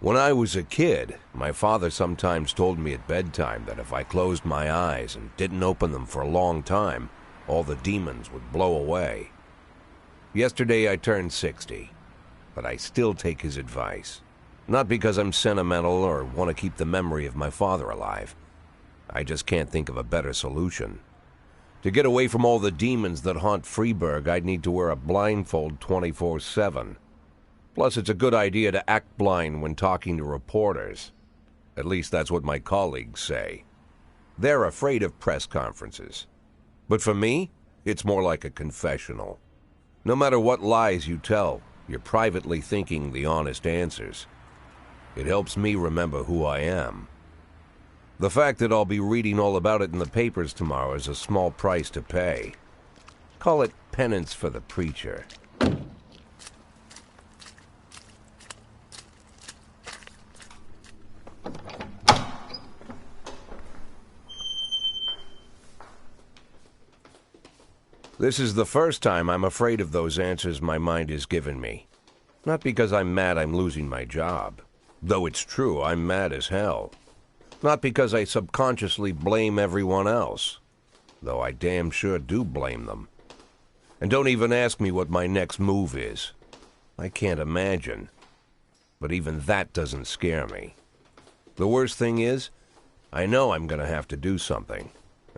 When I was a kid, my father sometimes told me at bedtime that if I closed my eyes and didn't open them for a long time, all the demons would blow away. Yesterday I turned 60, but I still take his advice. Not because I'm sentimental or want to keep the memory of my father alive. I just can't think of a better solution. To get away from all the demons that haunt Freeburg, I'd need to wear a blindfold 24/7. Plus, it's a good idea to act blind when talking to reporters. At least that's what my colleagues say. They're afraid of press conferences. But for me, it's more like a confessional. No matter what lies you tell, you're privately thinking the honest answers. It helps me remember who I am. The fact that I'll be reading all about it in the papers tomorrow is a small price to pay. Call it penance for the preacher. This is the first time I'm afraid of those answers my mind has given me. Not because I'm mad I'm losing my job. Though it's true, I'm mad as hell. Not because I subconsciously blame everyone else. Though I damn sure do blame them. And don't even ask me what my next move is. I can't imagine. But even that doesn't scare me. The worst thing is, I know I'm going to have to do something.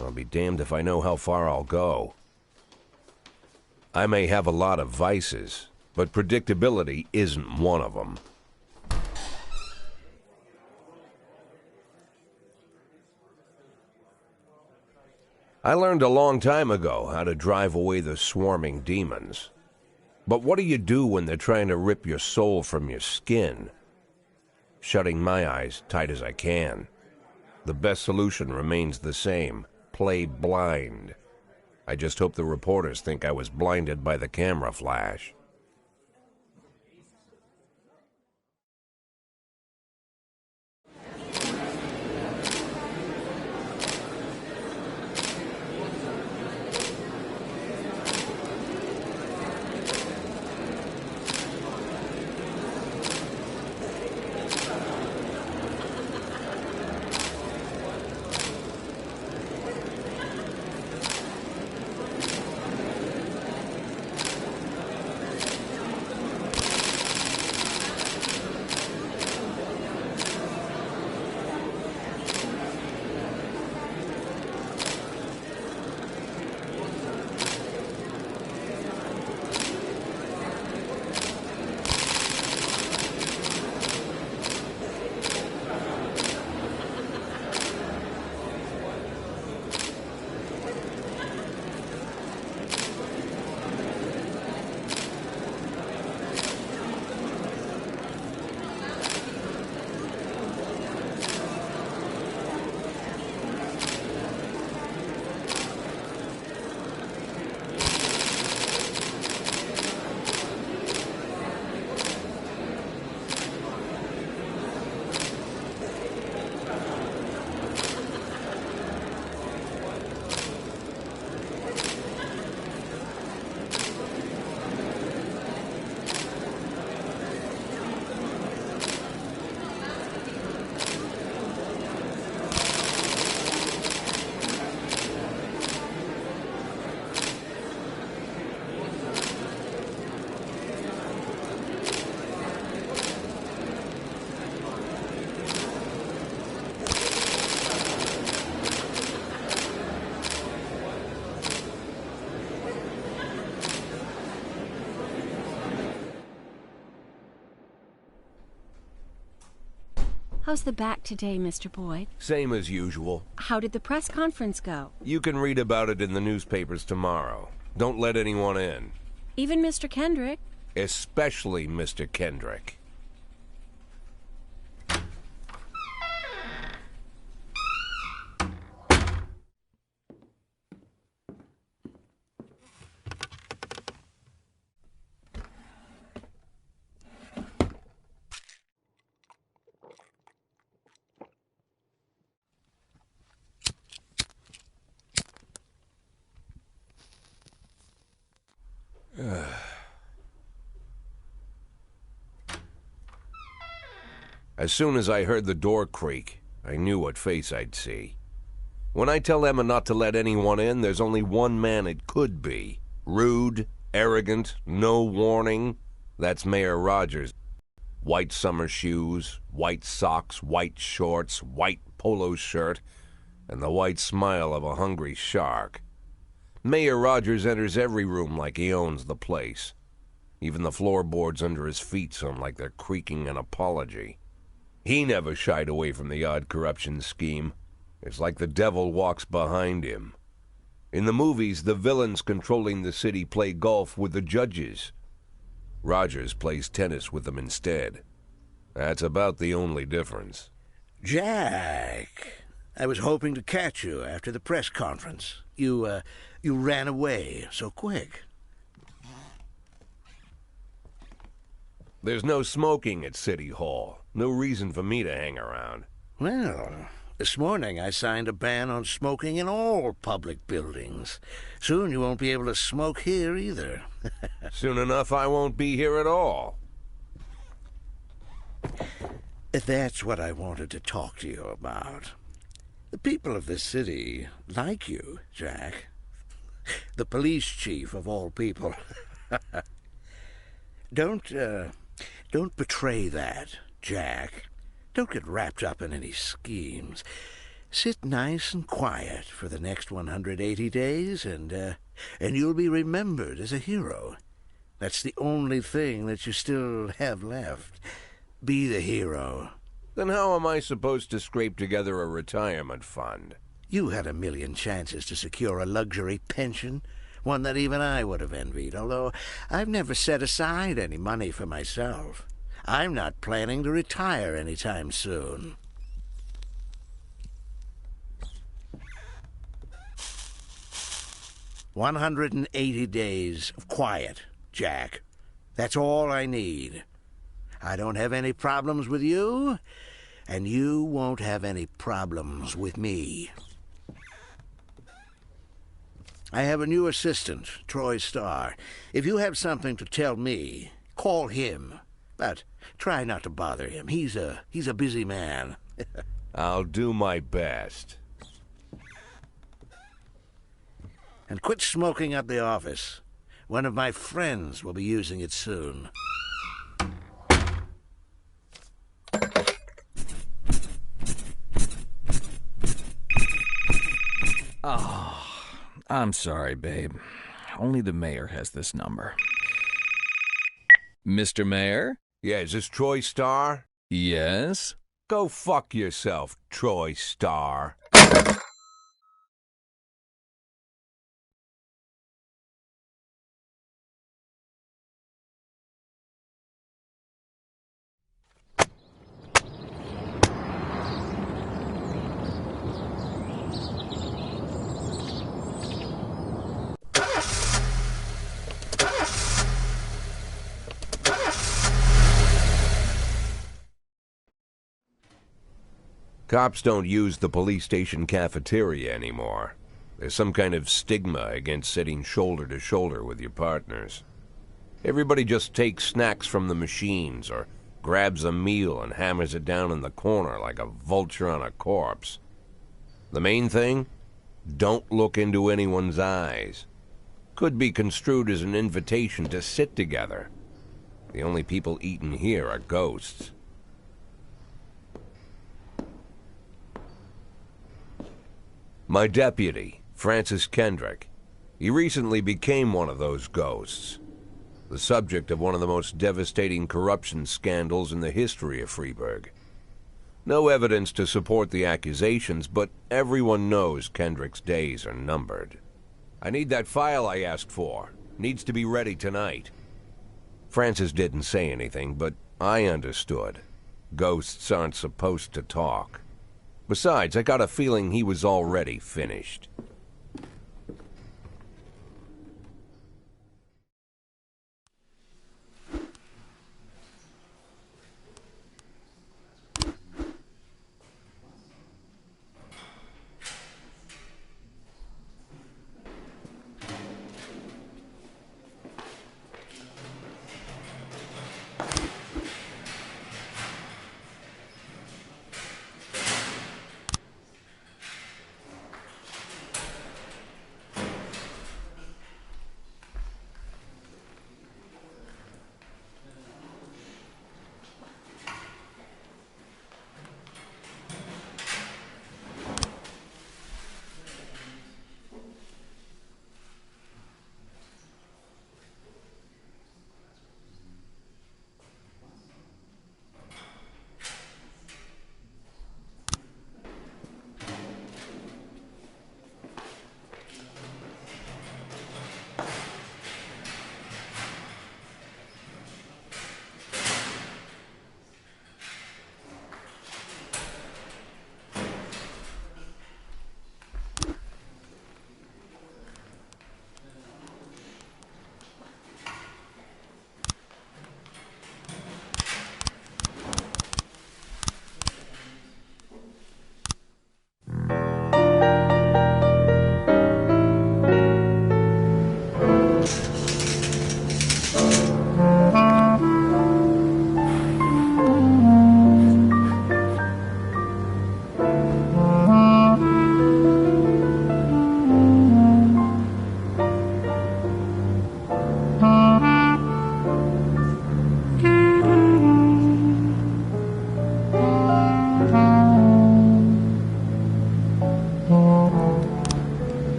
I'll be damned if I know how far I'll go. I may have a lot of vices, but predictability isn't one of them. I learned a long time ago how to drive away the swarming demons. But what do you do when they're trying to rip your soul from your skin? Shutting my eyes tight as I can. The best solution remains the same: play blind. I just hope the reporters think I was blinded by the camera flash. How's the back today, Mr. Boyd? Same as usual. How did the press conference go? You can read about it in the newspapers tomorrow. Don't let anyone in. Even Mr. Kendrick? Especially Mr. Kendrick. As soon as I heard the door creak, I knew what face I'd see. When I tell Emma not to let anyone in, there's only one man it could be. Rude, arrogant, no warning. That's Mayor Rogers. White summer shoes, white socks, white shorts, white polo shirt, and the white smile of a hungry shark. Mayor Rogers enters every room like he owns the place. Even the floorboards under his feet sound like they're creaking an apology. He never shied away from the odd corruption scheme. It's like the devil walks behind him. In the movies, the villains controlling the city play golf with the judges. Rogers plays tennis with them instead. That's about the only difference. Jack, I was hoping to catch you after the press conference. You ran away so quick. There's no smoking at City Hall. No reason for me to hang around. Well, this morning I signed a ban on smoking in all public buildings. Soon you won't be able to smoke here either. Soon enough I won't be here at all. That's what I wanted to talk to you about. The people of this city like you, Jack. The police chief of all people. Don't betray that, Jack. Don't get wrapped up in any schemes. Sit nice and quiet for the next 180 days, and you'll be remembered as a hero. That's the only thing that you still have left. Be the hero. Then how am I supposed to scrape together a retirement fund? You had a million chances to secure a luxury pension, one that even I would have envied, although I've never set aside any money for myself. I'm not planning to retire anytime soon. "180 days of quiet, Jack. That's all I need. I don't have any problems with you, and you won't have any problems with me. I have a new assistant, Troy Starr. If you have something to tell me, call him. But try not to bother him. He's a busy man." I'll do my best. "And quit smoking up the office. One of my friends will be using it soon." Oh, I'm sorry, babe. Only the mayor has this number. Mr. Mayor? Yeah, is this Troy Starr? Yes? Go fuck yourself, Troy Starr. Cops don't use the police station cafeteria anymore. There's some kind of stigma against sitting shoulder to shoulder with your partners. Everybody just takes snacks from the machines or grabs a meal and hammers it down in the corner like a vulture on a corpse. The main thing? Don't look into anyone's eyes. Could be construed as an invitation to sit together. The only people eating here are ghosts. My deputy, Francis Kendrick, he recently became one of those ghosts, the subject of one of the most devastating corruption scandals in the history of Freeburg. No evidence to support the accusations, but everyone knows Kendrick's days are numbered. I need that file I asked for. Needs to be ready tonight. Francis didn't say anything, but I understood. Ghosts aren't supposed to talk. Besides, I got a feeling he was already finished.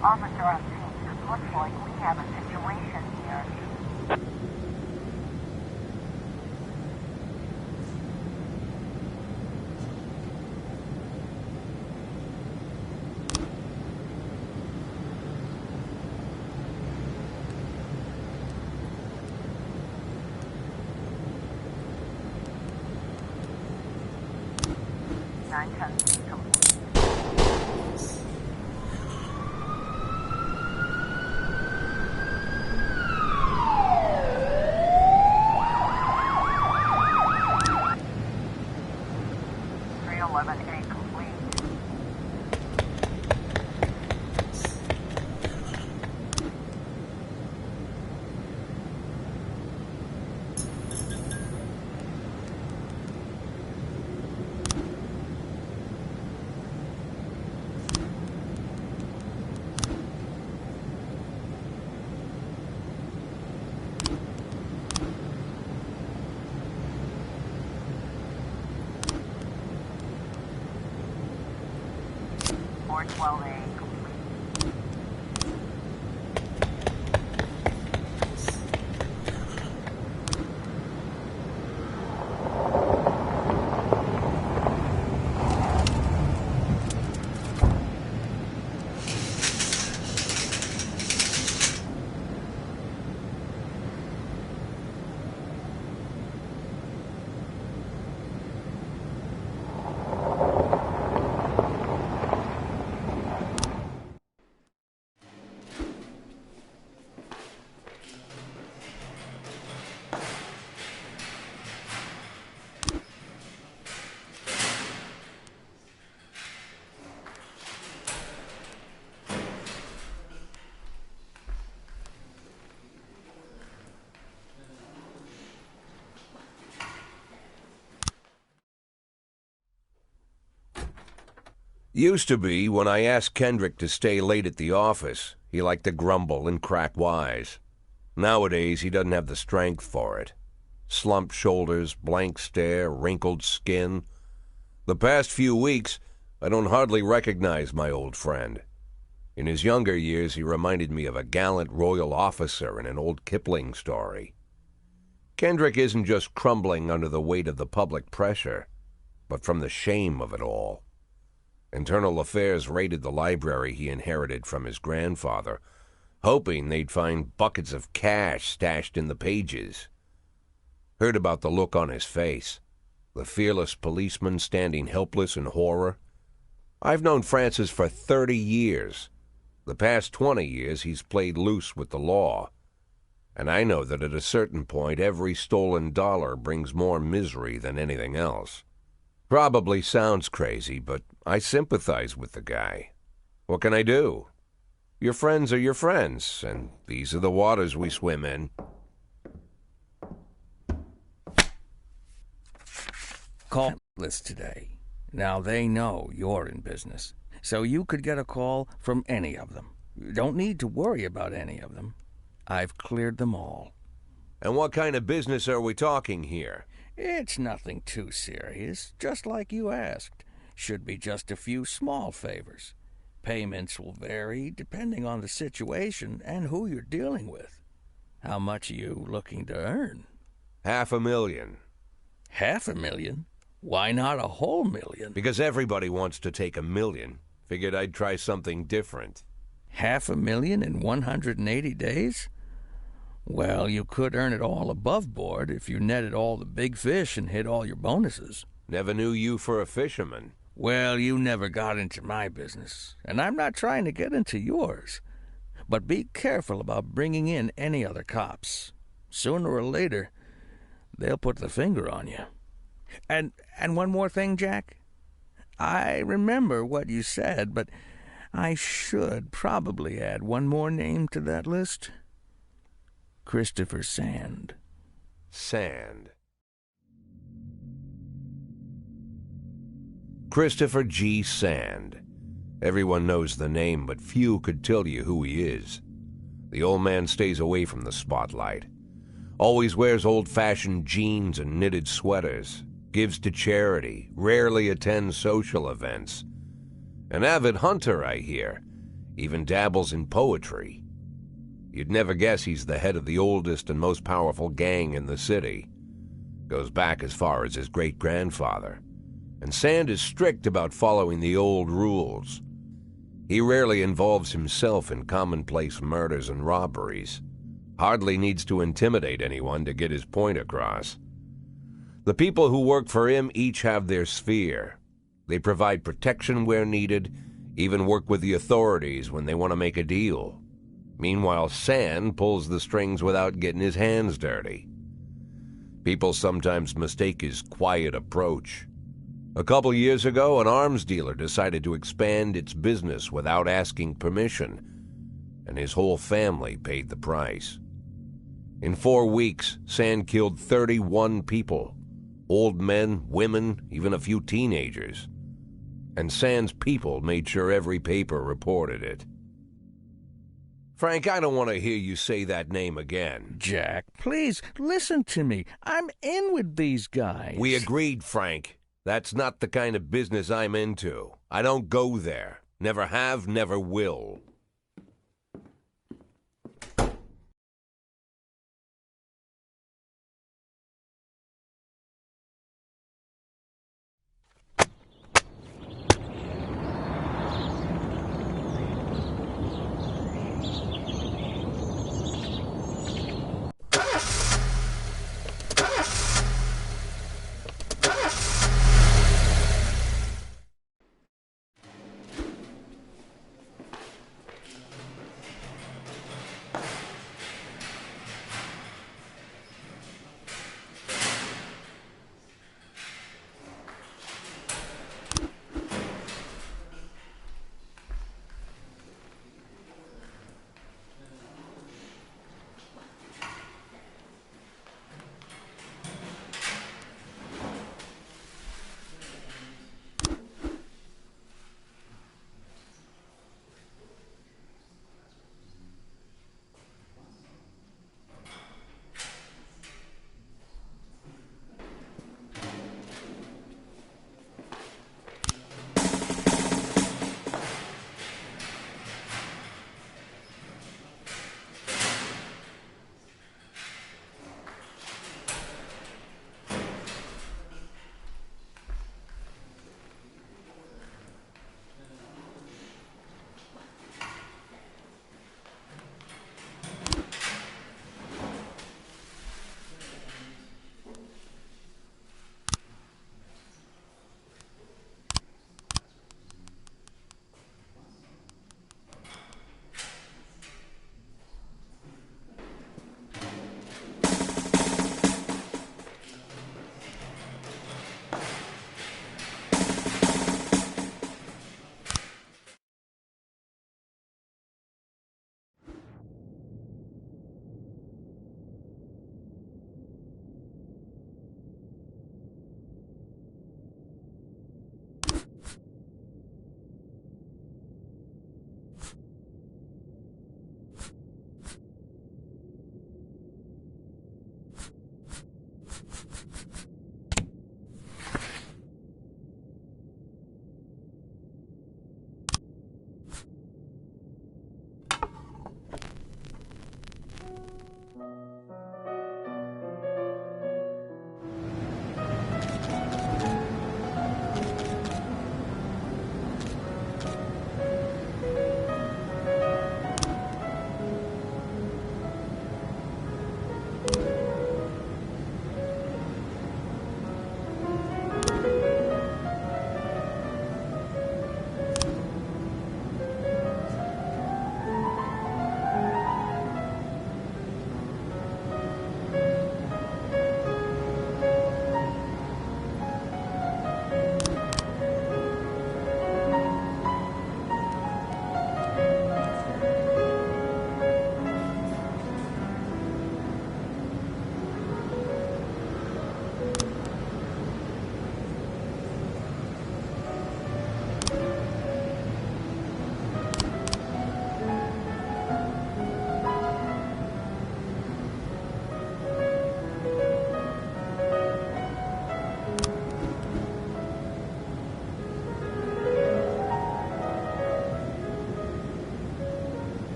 Officer on scene, looks like we have a situation here. Nine tons complete. Or 12A complete. Used to be, when I asked Kendrick to stay late at the office, he liked to grumble and crack wise. Nowadays, he doesn't have the strength for it. Slumped shoulders, blank stare, wrinkled skin. The past few weeks, I don't hardly recognize my old friend. In his younger years, he reminded me of a gallant royal officer in an old Kipling story. Kendrick isn't just crumbling under the weight of the public pressure, but from the shame of it all. Internal Affairs raided the library he inherited from his grandfather, hoping they'd find buckets of cash stashed in the pages. Heard about the look on his face, the fearless policeman standing helpless in horror. I've known Francis for 30 years. The past 20 years he's played loose with the law. And I know that at a certain point every stolen dollar brings more misery than anything else. Probably sounds crazy, but I sympathize with the guy. What can I do? Your friends are your friends, and these are the waters we swim in. Call list today. Now they know you're in business, so you could get a call from any of them. You don't need to worry about any of them. I've cleared them all. And what kind of business are we talking here? It's nothing too serious, just like you asked. Should be just a few small favors. Payments will vary depending on the situation and who you're dealing with. How much are you looking to earn? $500,000. $500,000? Why not a whole million? Because everybody wants to take $1 million. Figured I'd try something different. $500,000 in 180 days? Well, you could earn it all above board if you netted all the big fish and hit all your bonuses. Never knew you for a fisherman. Well, you never got into my business, and I'm not trying to get into yours. But be careful about bringing in any other cops. Sooner or later, they'll put the finger on you. And one more thing, Jack. I remember what you said, but I should probably add one more name to that list. Christopher Sand. Sand. Christopher G. Sand. Everyone knows the name, but few could tell you who he is. The old man stays away from the spotlight. Always wears old-fashioned jeans and knitted sweaters. Gives to charity. Rarely attends social events. An avid hunter, I hear. Even dabbles in poetry. You'd never guess he's the head of the oldest and most powerful gang in the city. Goes back as far as his great-grandfather. And Sand is strict about following the old rules. He rarely involves himself in commonplace murders and robberies. Hardly needs to intimidate anyone to get his point across. The people who work for him each have their sphere. They provide protection where needed, even work with the authorities when they want to make a deal. Meanwhile, Sand pulls the strings without getting his hands dirty. People sometimes mistake his quiet approach. A couple years ago, an arms dealer decided to expand its business without asking permission, and his whole family paid the price. In 4 weeks, Sand killed 31 people. Old men, women, even a few teenagers. And Sand's people made sure every paper reported it. Frank, I don't want to hear you say that name again. Jack, please, listen to me. I'm in with these guys. We agreed, Frank. That's not the kind of business I'm into. I don't go there. Never have, never will.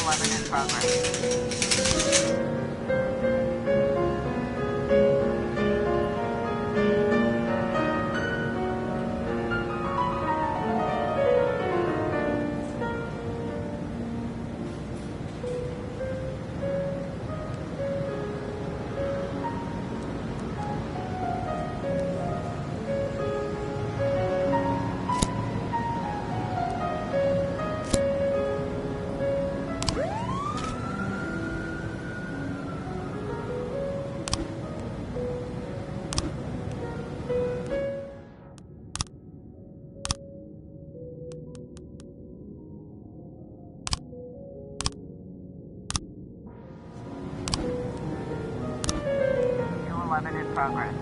211 in progress. In progress.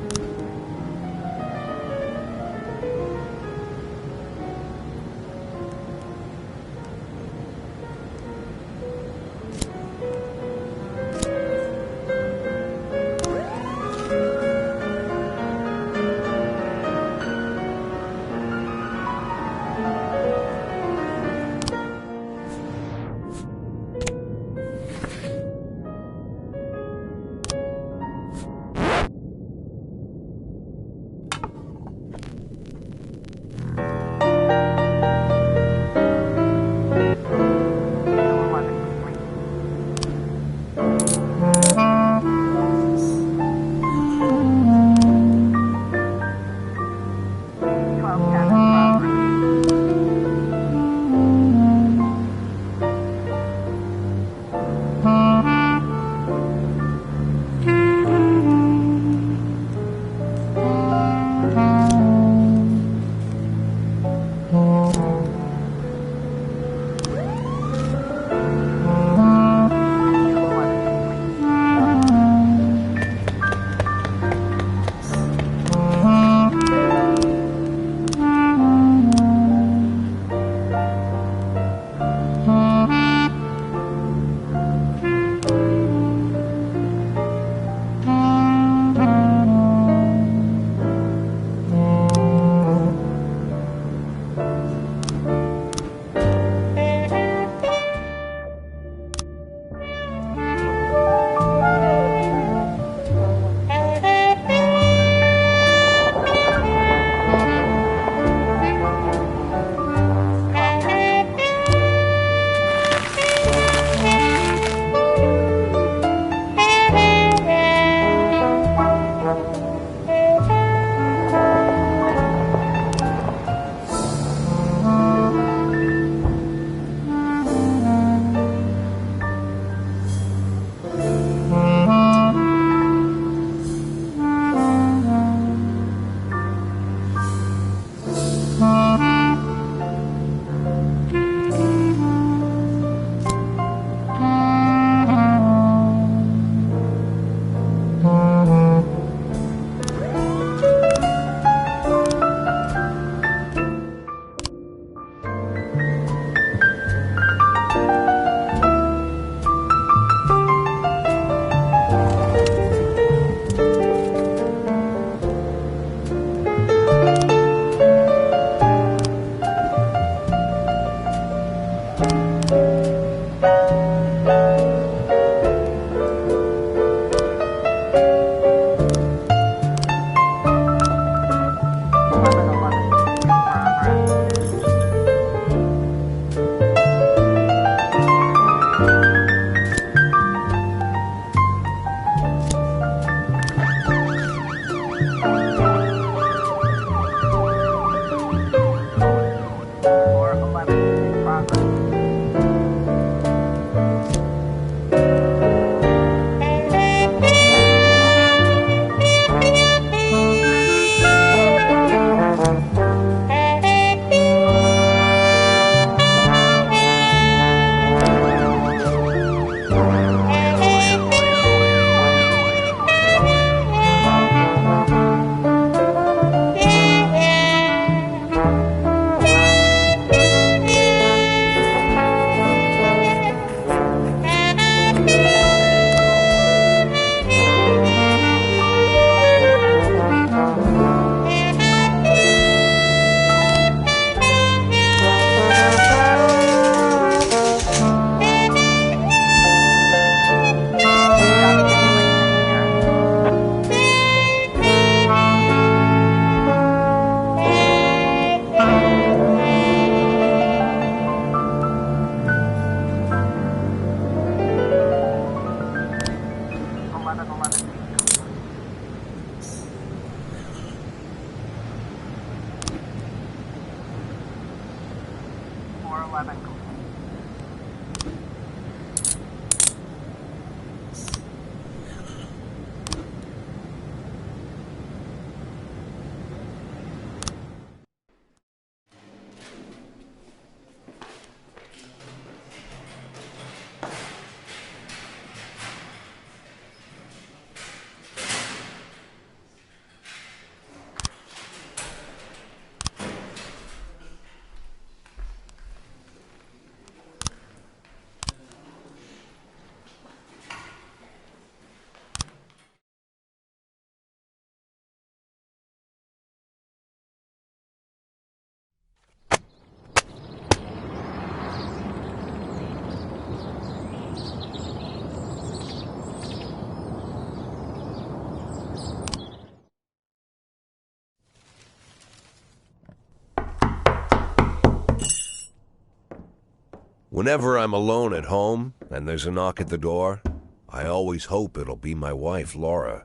Whenever I'm alone at home and there's a knock at the door, I always hope it'll be my wife, Laura.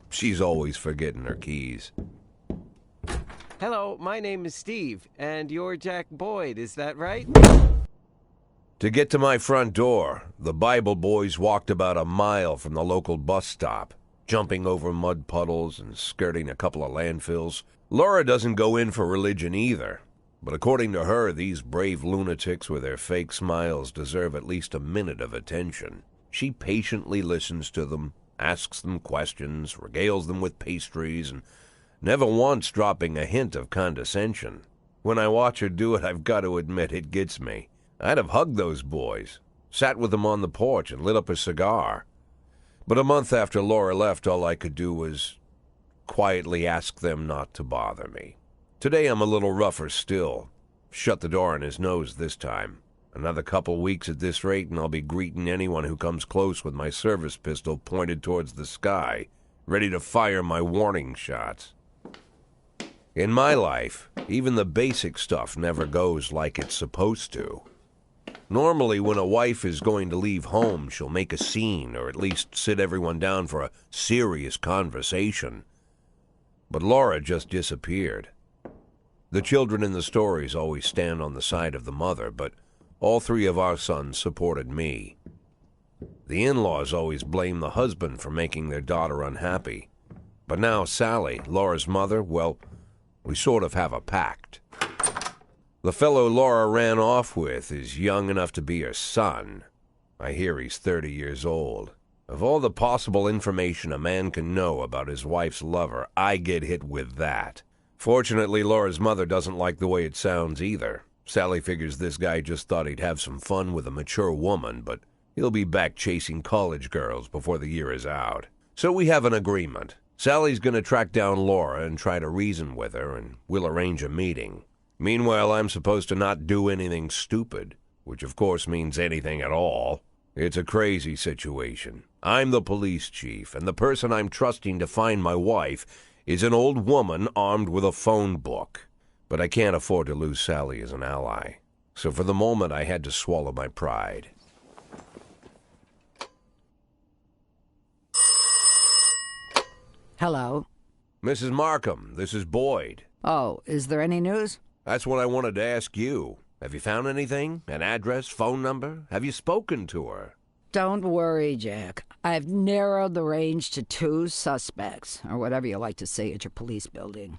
She's always forgetting her keys. Hello, my name is Steve, and you're Jack Boyd, is that right? To get to my front door, the Bible boys walked about a mile from the local bus stop, jumping over mud puddles and skirting a couple of landfills. Laura doesn't go in for religion either, but according to her, these brave lunatics with their fake smiles deserve at least a minute of attention. She patiently listens to them, asks them questions, regales them with pastries, and never once dropping a hint of condescension. When I watch her do it, I've got to admit it gets me. I'd have hugged those boys, sat with them on the porch and lit up a cigar. But a month after Laura left, all I could do was quietly ask them not to bother me. Today I'm a little rougher still. Shut the door on his nose this time. Another couple weeks at this rate and I'll be greeting anyone who comes close with my service pistol pointed towards the sky, ready to fire my warning shots. In my life, even the basic stuff never goes like it's supposed to. Normally, when a wife is going to leave home, she'll make a scene or at least sit everyone down for a serious conversation. But Laura just disappeared. The children in the stories always stand on the side of the mother, but all three of our sons supported me. The in-laws always blame the husband for making their daughter unhappy. But now Sally, Laura's mother, well, we sort of have a pact. The fellow Laura ran off with is young enough to be her son. I hear he's 30 years old. Of all the possible information a man can know about his wife's lover, I get hit with that. Fortunately, Laura's mother doesn't like the way it sounds either. Sally figures this guy just thought he'd have some fun with a mature woman, but he'll be back chasing college girls before the year is out. So we have an agreement. Sally's going to track down Laura and try to reason with her, and we'll arrange a meeting. Meanwhile, I'm supposed to not do anything stupid, which of course means anything at all. It's a crazy situation. I'm the police chief, and the person I'm trusting to find my wife is an old woman armed with a phone book. But I can't afford to lose Sally as an ally. So for the moment, I had to swallow my pride. Hello. Mrs. Markham, this is Boyd. Oh, is there any news? That's what I wanted to ask you. Have you found anything? An address, phone number? Have you spoken to her? Don't worry, Jack. I've narrowed the range to 2 suspects, or whatever you like to say at your police building.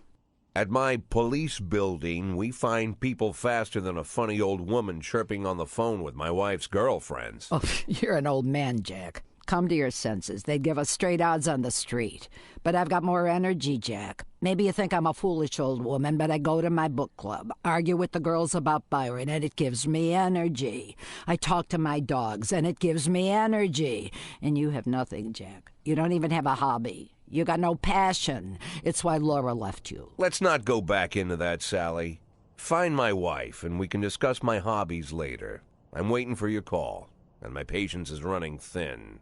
At my police building, we find people faster than a funny old woman chirping on the phone with my wife's girlfriends. Oh, you're an old man, Jack. Come to your senses. They'd give us straight odds on the street. But I've got more energy, Jack. Maybe you think I'm a foolish old woman, but I go to my book club, argue with the girls about Byron, and it gives me energy. I talk to my dogs, and it gives me energy. And you have nothing, Jack. You don't even have a hobby. You got no passion. It's why Laura left you. Let's not go back into that, Sally. Find my wife, and we can discuss my hobbies later. I'm waiting for your call, and my patience is running thin.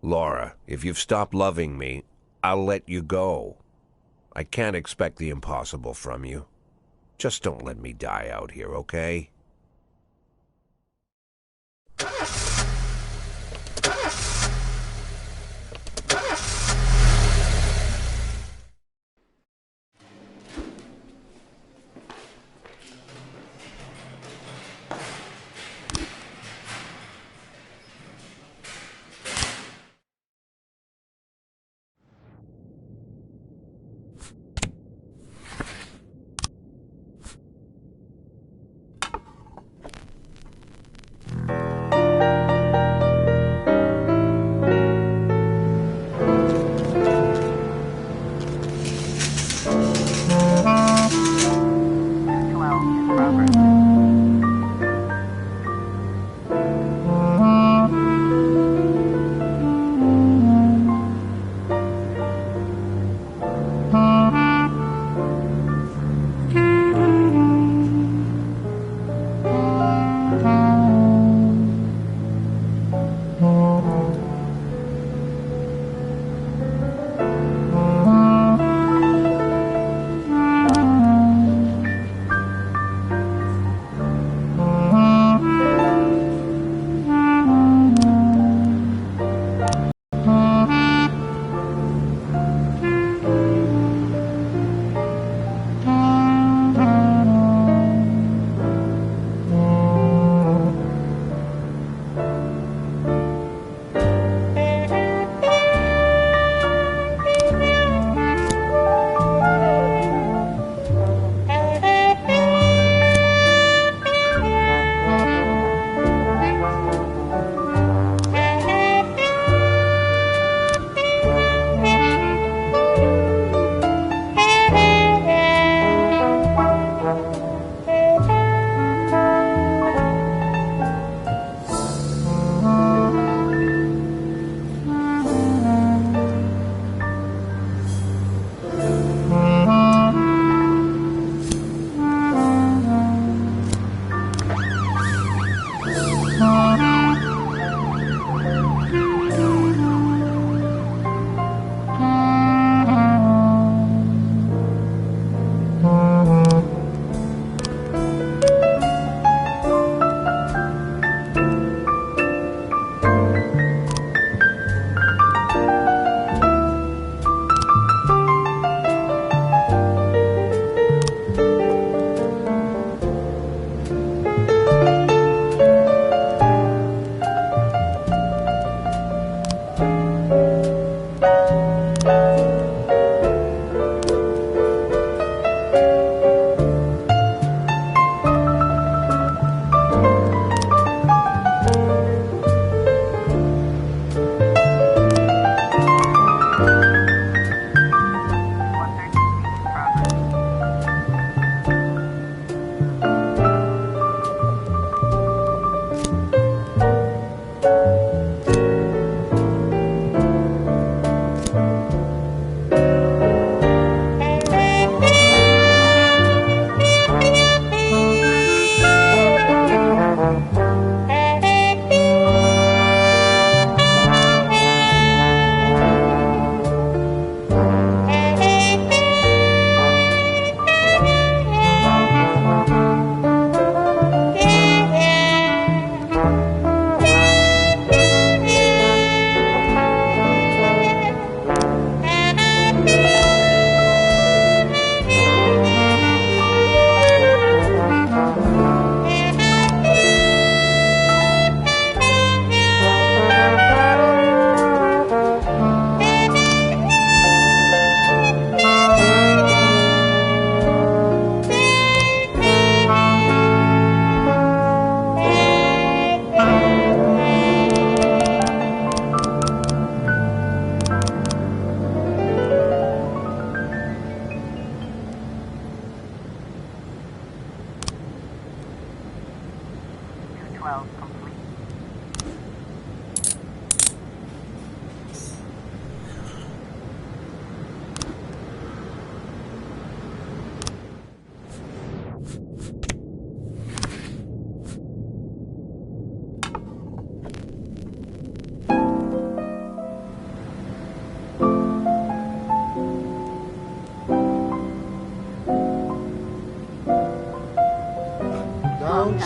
Laura, if you've stopped loving me, I'll let you go. I can't expect the impossible from you. Just don't let me die out here, okay?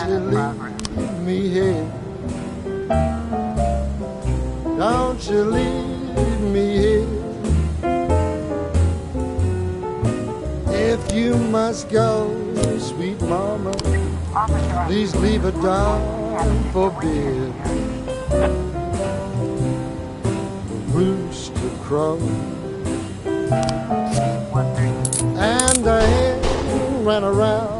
in progress. leave me here. Don't you leave me here. If you must go, sweet mama, Officer, please leave a dime for beer. Rooster crow and the hen ran around.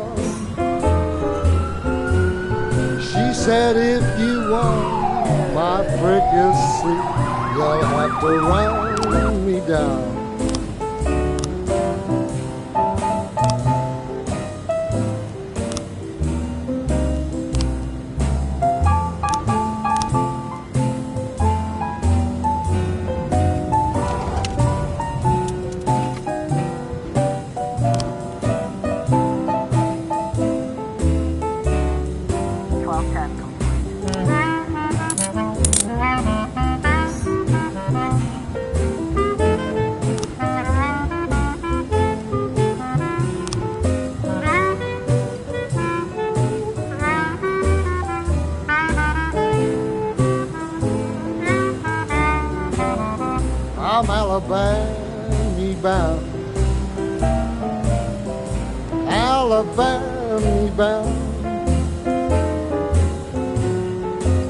She said, if you want my fricassee, you'll have to run me down. I'm Alabama bound, Alabama bound.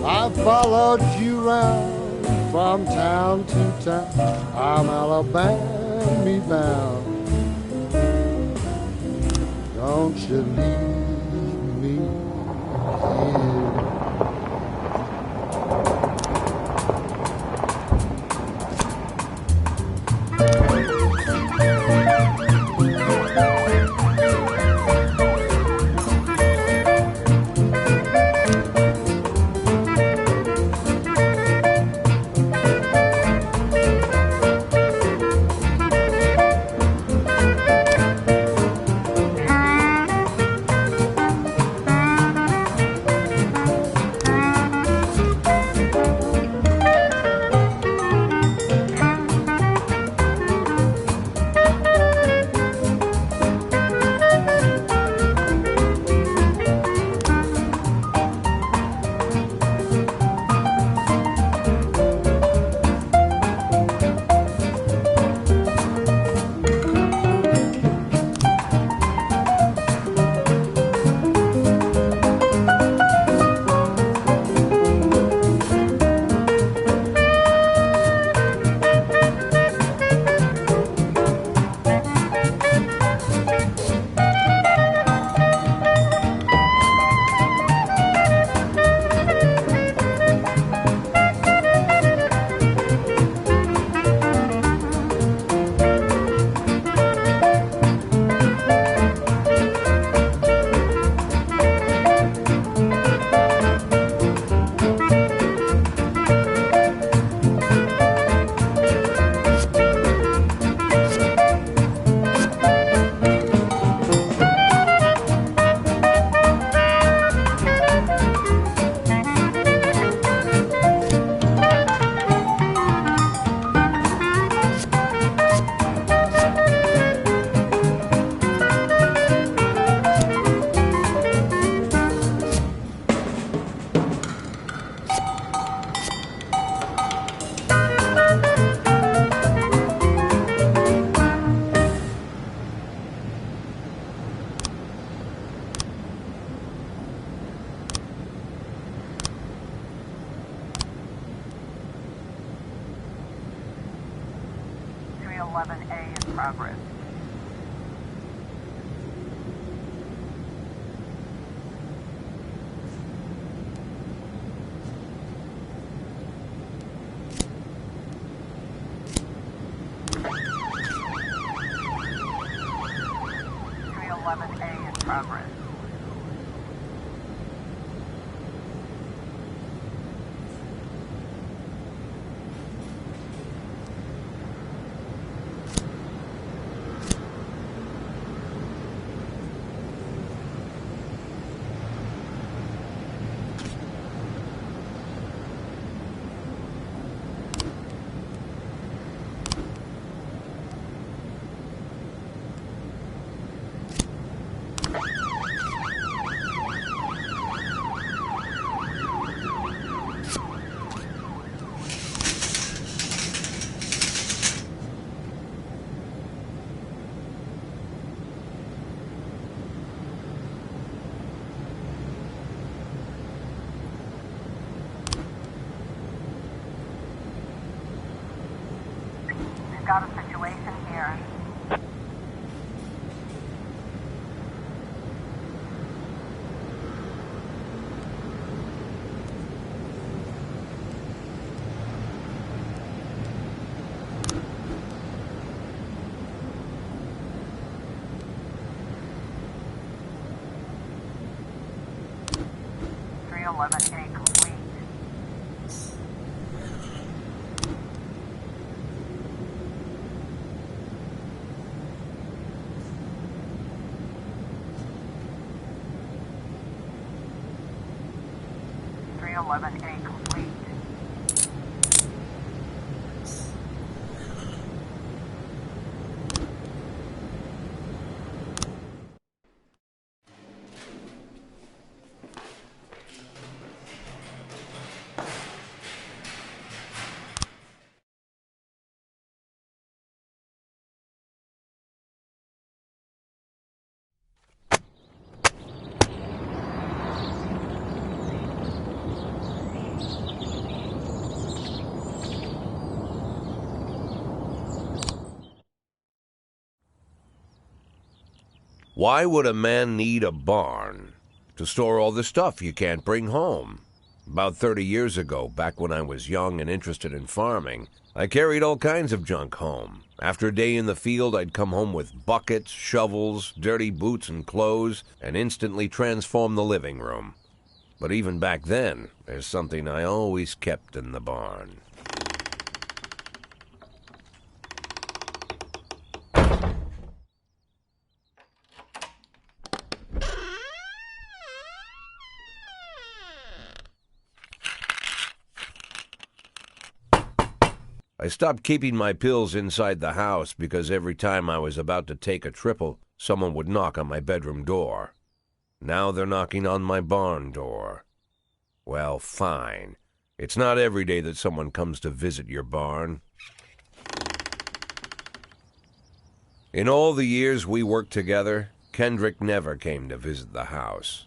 I followed you round from town to town. I'm Alabama bound. Don't you leave me here. Progress. A in progress. got a situation here. .311A complete. .311A complete. Why would a man need a barn? To store all the stuff you can't bring home. About 30 years ago, back when I was young and interested in farming, I carried all kinds of junk home. After a day in the field, I'd come home with buckets, shovels, dirty boots and clothes, and instantly transform the living room. But even back then, there's something I always kept in the barn. I stopped keeping my pills inside the house because every time I was about to take a triple, someone would knock on my bedroom door. Now they're knocking on my barn door. Well, fine. It's not every day that someone comes to visit your barn. In all the years we worked together, Kendrick never came to visit the house.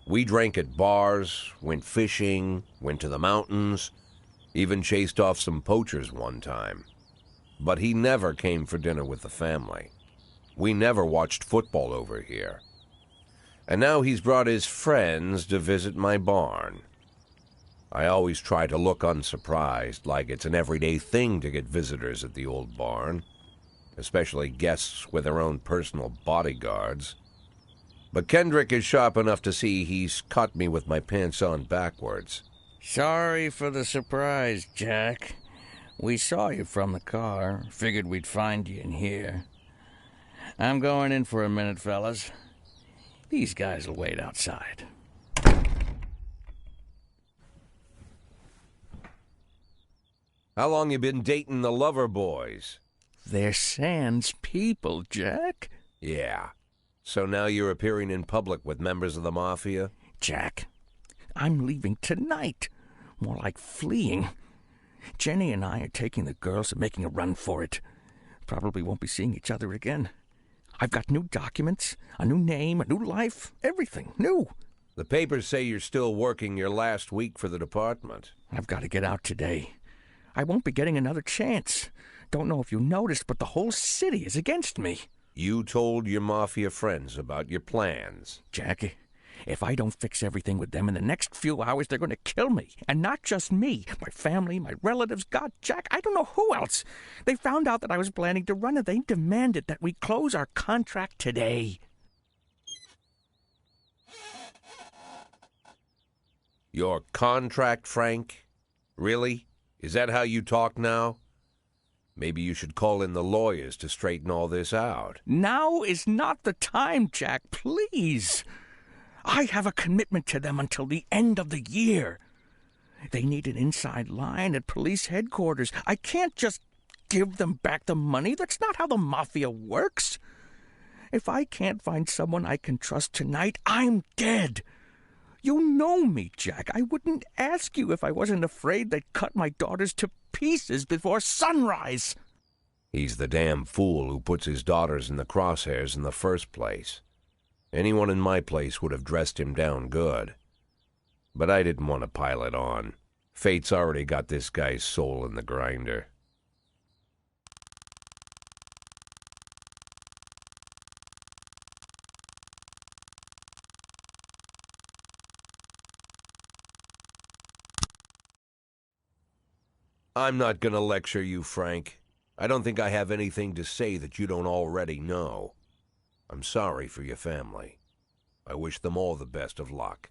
We drank at bars, went fishing, went to the mountains, even chased off some poachers one time. But he never came for dinner with the family. We never watched football over here. And now he's brought his friends to visit my barn. I always try to look unsurprised, like it's an everyday thing to get visitors at the old barn, especially guests with their own personal bodyguards. But Kendrick is sharp enough to see he's caught me with my pants on backwards. Sorry for the surprise, Jack. We saw you from the car. Figured we'd find you in here. I'm going in for a minute, fellas. These guys will wait outside. How long you been dating the lover boys? They're Sans people, Jack. Yeah. So now you're appearing in public with members of the Mafia? Jack, I'm leaving tonight. More like fleeing. Jenny and I are taking the girls and making a run for it. Probably won't be seeing each other again. I've got new documents, a new name, a new life, everything new. The papers say you're still working your last week for the department. I've got to get out today. I won't be getting another chance. Don't know if you noticed, but the whole city is against me. You told your Mafia friends about your plans. Jackie, if I don't fix everything with them in the next few hours, they're going to kill me. And not just me. My family, my relatives, God, Jack, I don't know who else. They found out that I was planning to run, and they demanded that we close our contract today. Your contract, Frank? Really? Is that how you talk now? Maybe you should call in the lawyers to straighten all this out. Now is not the time, Jack, please. I have a commitment to them until the end of the year. They need an inside line at police headquarters. I can't just give them back the money. That's not how the Mafia works. If I can't find someone I can trust tonight, I'm dead. You know me, Jack. I wouldn't ask you if I wasn't afraid they'd cut my daughters to pieces before sunrise. He's the damn fool who puts his daughters in the crosshairs in the first place. Anyone in my place would have dressed him down good. But I didn't want to pile it on. Fate's already got this guy's soul in the grinder. I'm not gonna lecture you, Frank. I don't think I have anything to say that you don't already know. I'm sorry for your family. I wish them all the best of luck.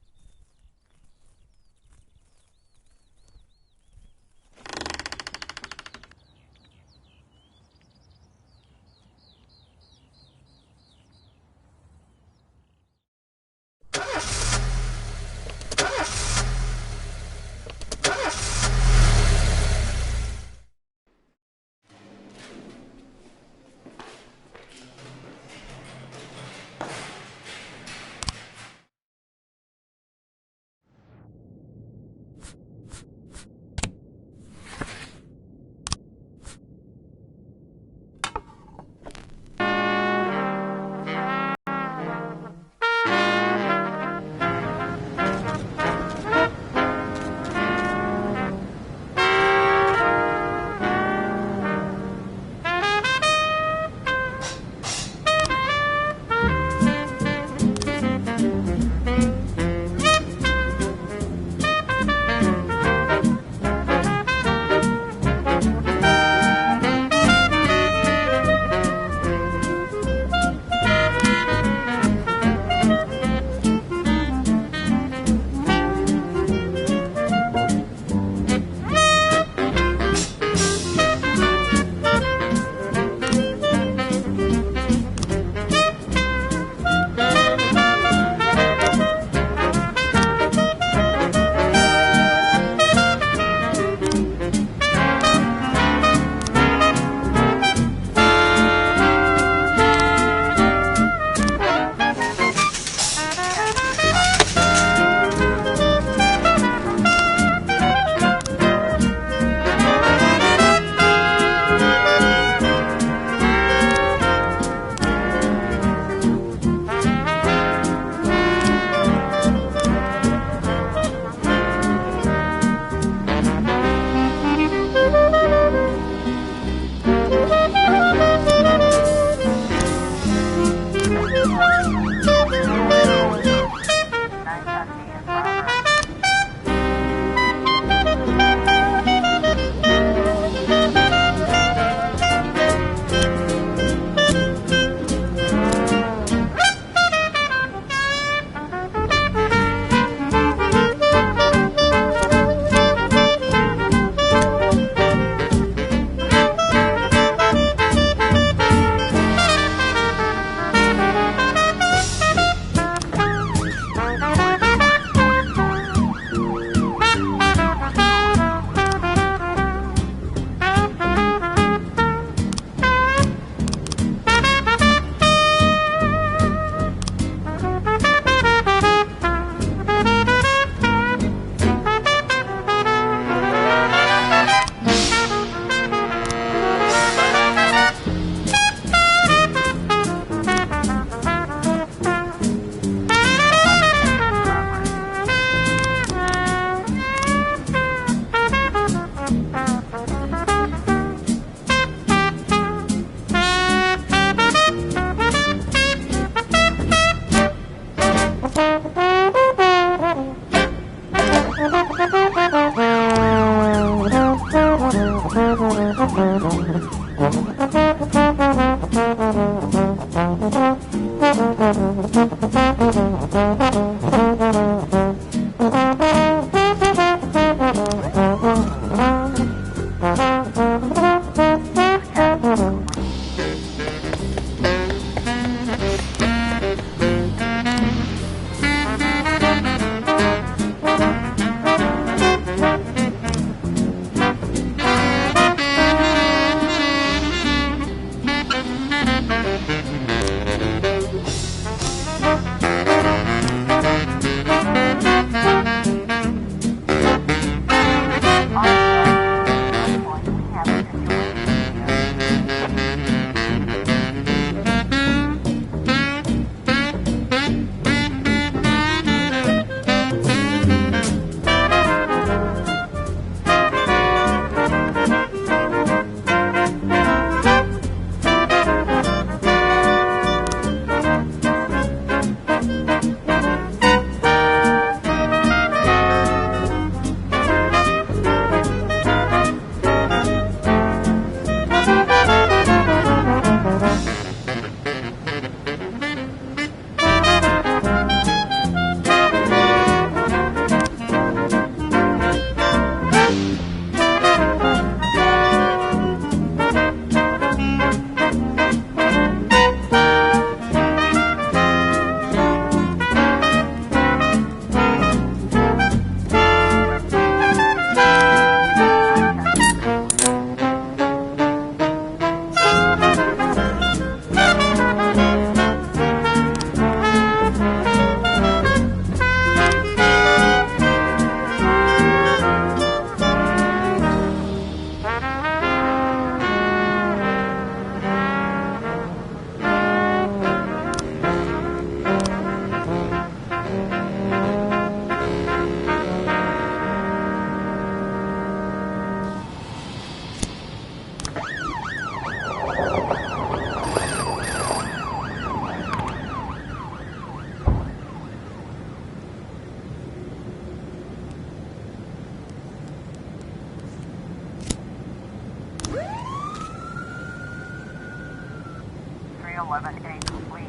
211A complete.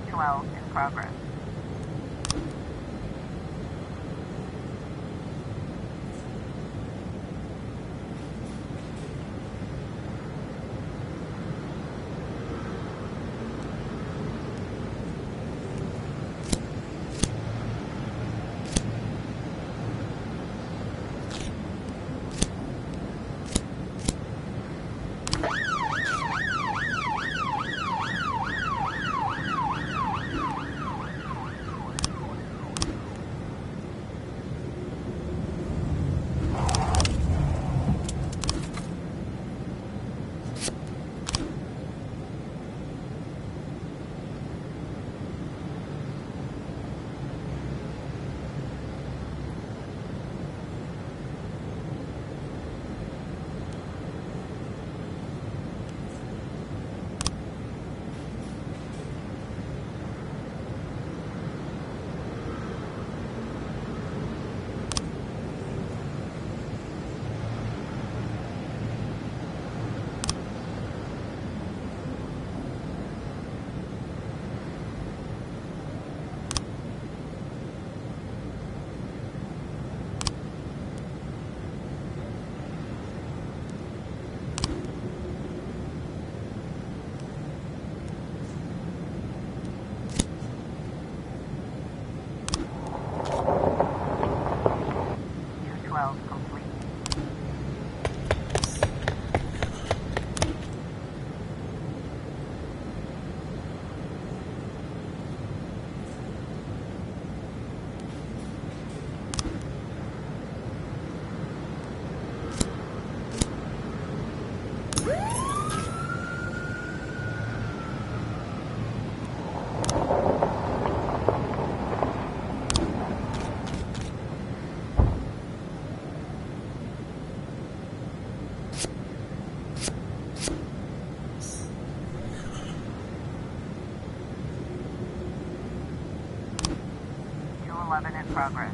212 in progress. Complete. In progress.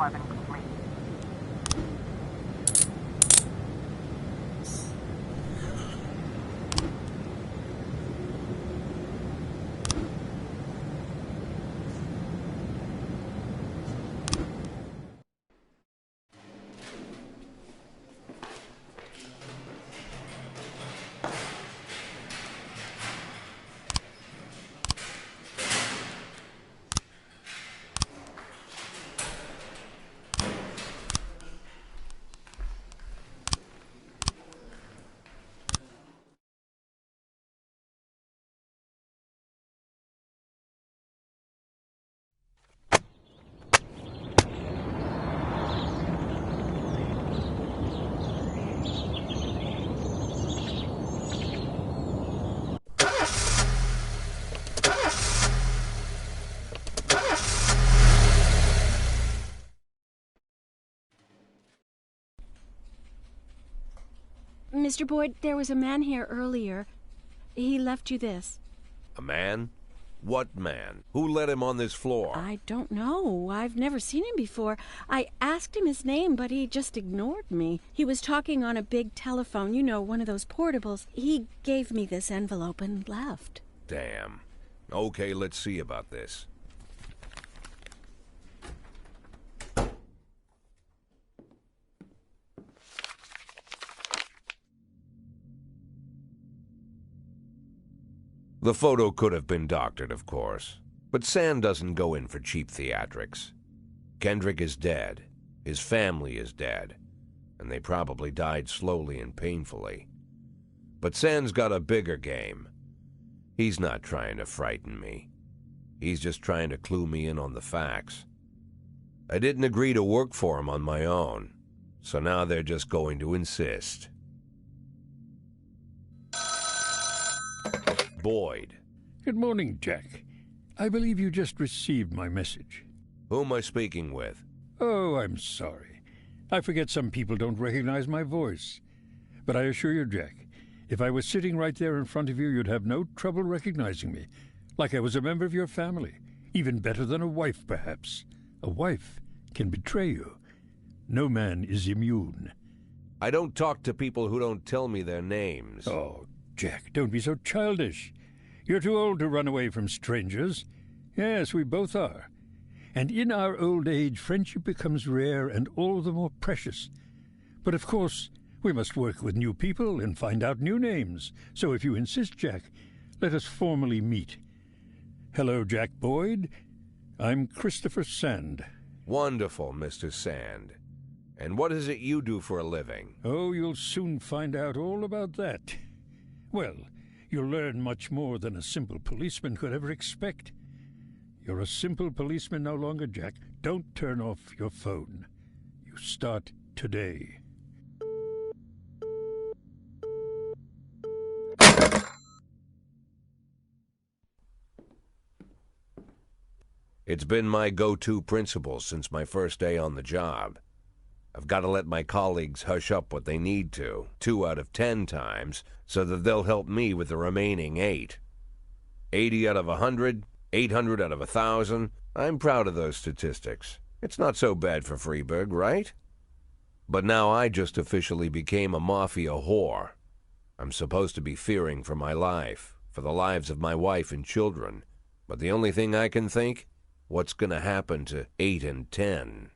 11 complete. Mr. Boyd, there was a man here earlier. He left you this. A man? What man? Who let him on this floor? I don't know. I've never seen him before. I asked him his name, but he just ignored me. He was talking on a big telephone, you know, one of those portables. He gave me this envelope and left. Damn. Okay, let's see about this. The photo could have been doctored, of course, but Sand doesn't go in for cheap theatrics. Kendrick is dead, his family is dead, and they probably died slowly and painfully. But Sand's got a bigger game. He's not trying to frighten me. He's just trying to clue me in on the facts. I didn't agree to work for him on my own, so now they're just going to insist. Boyd. Good morning, Jack. I believe you just received my message. Who am I speaking with? Oh, I'm sorry. I forget some people don't recognize my voice. But I assure you, Jack, if I was sitting right there in front of you, you'd have no trouble recognizing me. Like I was a member of your family. Even better than a wife, perhaps. A wife can betray you. No man is immune. I don't talk to people who don't tell me their names. Oh, Jack, don't be so childish. You're too old to run away from strangers. Yes, we both are. And in our old age, friendship becomes rare and all the more precious. But of course, we must work with new people and find out new names. So if you insist, Jack, let us formally meet. Hello, Jack Boyd. I'm Christopher Sand. Wonderful, Mr. Sand. And what is it you do for a living? Oh, you'll soon find out all about that. Well, you'll learn much more than a simple policeman could ever expect. You're a simple policeman no longer, Jack. Don't turn off your phone. You start today. It's been my go-to principle since my first day on the job. I've got to let my colleagues hush up what they need to, 2 out of 10 times, so that they'll help me with the remaining 8. 80 out of 100, 800 out of 1,000. I'm proud of those statistics. It's not so bad for Freeburg, right? But now I just officially became a mafia whore. I'm supposed to be fearing for my life, for the lives of my wife and children. But the only thing I can think, what's going to happen to 8 and 10?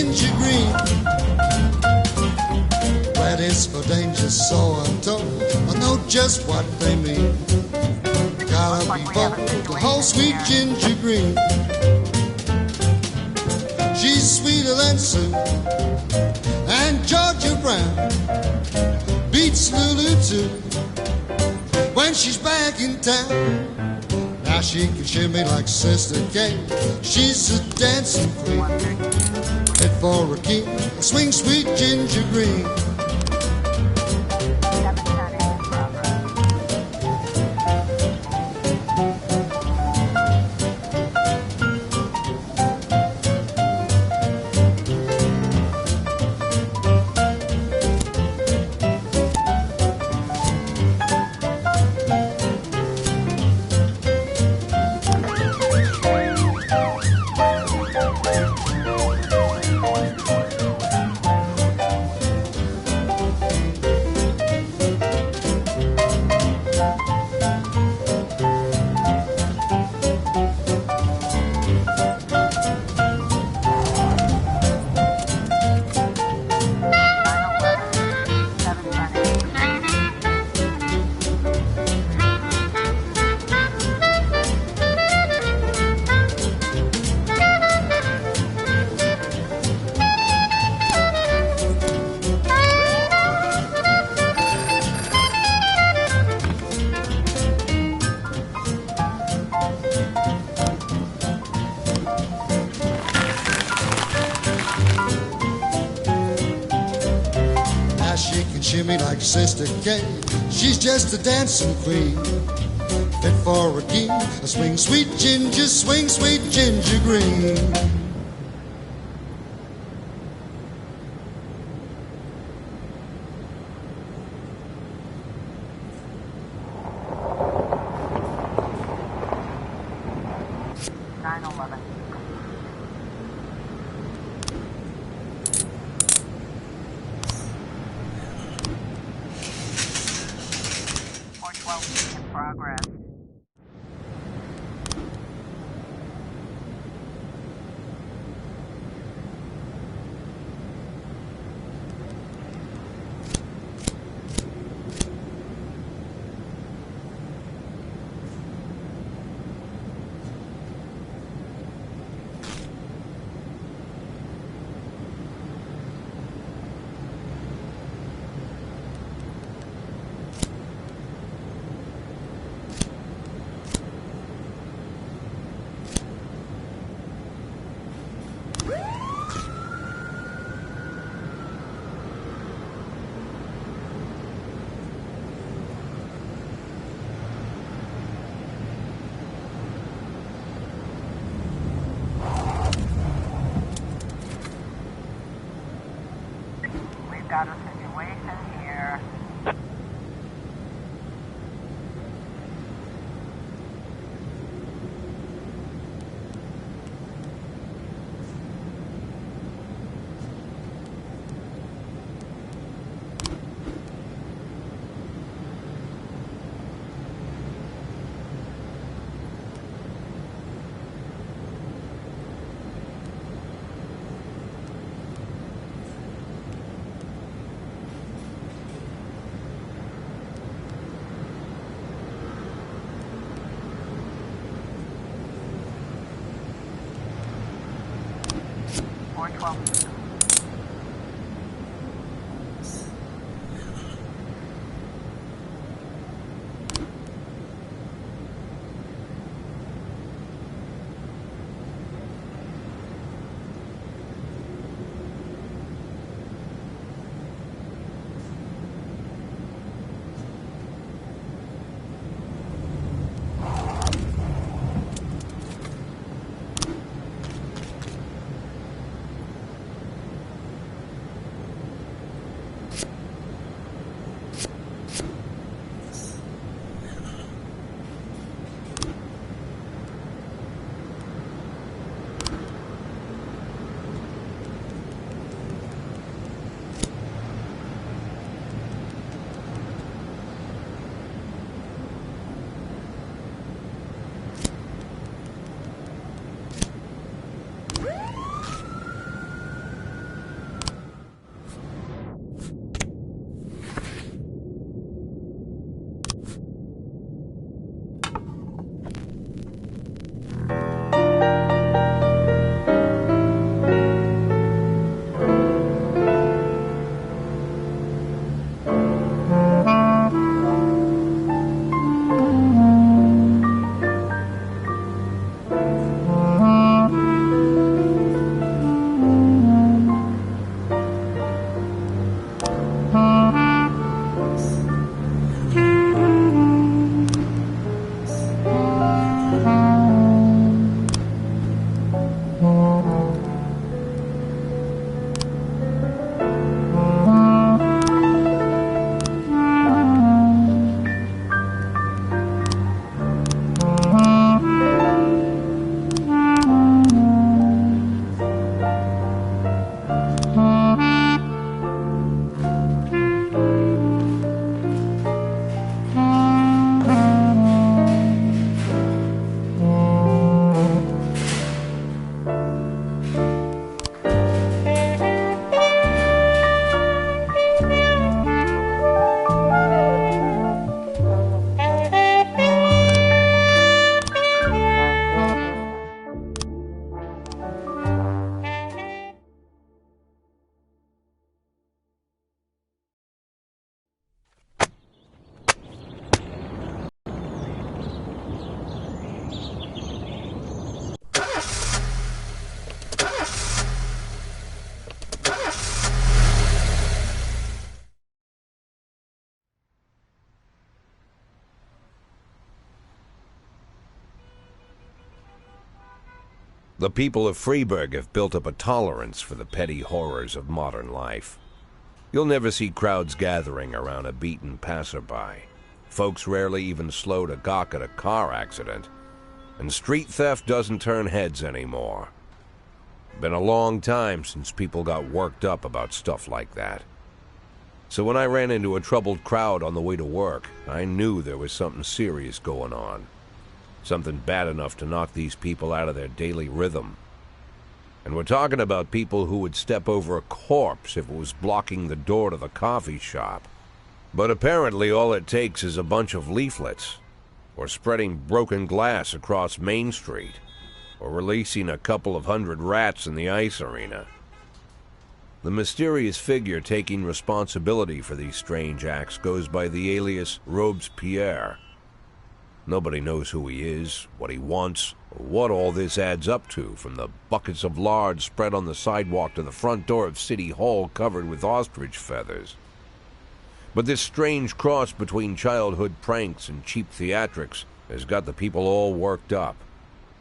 ginger green. Red is for danger, so I'm told. I know just what they mean. Gotta be bold, the whole sweet ginger green. She's sweeter than Sue and Georgia Brown. Beats Lulu too when she's back in town. Now she can shimmy like Sister Kate. She's a dancing queen, fit for a king, a swing sweet ginger green. Shimmy like Sister Kate, she's just a dancing queen, fit for a king, a swing sweet ginger green. Progress. Got a situation here. The people of Freeburg have built up a tolerance for the petty horrors of modern life. You'll never see crowds gathering around a beaten passerby. Folks rarely even slow to gawk at a car accident. And street theft doesn't turn heads anymore. Been a long time since people got worked up about stuff like that. So when I ran into a troubled crowd on the way to work, I knew there was something serious going on. Something bad enough to knock these people out of their daily rhythm. And we're talking about people who would step over a corpse if it was blocking the door to the coffee shop. But apparently all it takes is a bunch of leaflets, or spreading broken glass across Main Street, or releasing a couple of hundred rats in the ice arena. The mysterious figure taking responsibility for these strange acts goes by the alias Robespierre. Nobody knows who he is, what he wants, or what all this adds up to, from the buckets of lard spread on the sidewalk to the front door of City Hall covered with ostrich feathers. But this strange cross between childhood pranks and cheap theatrics has got the people all worked up.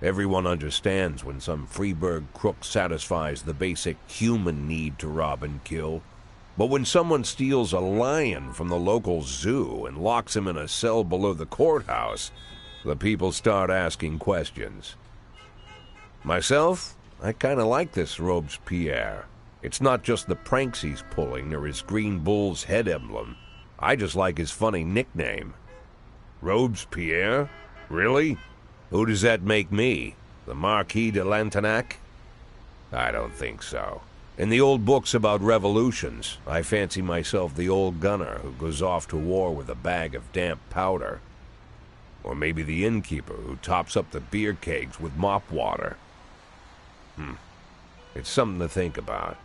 Everyone understands when some Freeburg crook satisfies the basic human need to rob and kill. But when someone steals a lion from the local zoo and locks him in a cell below the courthouse, the people start asking questions. Myself, I kind of like this Robespierre. It's not just the pranks he's pulling or his green bull's head emblem. I just like his funny nickname. Robespierre? Really? Who does that make me? The Marquis de Lantenac? I don't think so. In the old books about revolutions, I fancy myself the old gunner who goes off to war with a bag of damp powder. Or maybe the innkeeper who tops up the beer kegs with mop water. It's something to think about.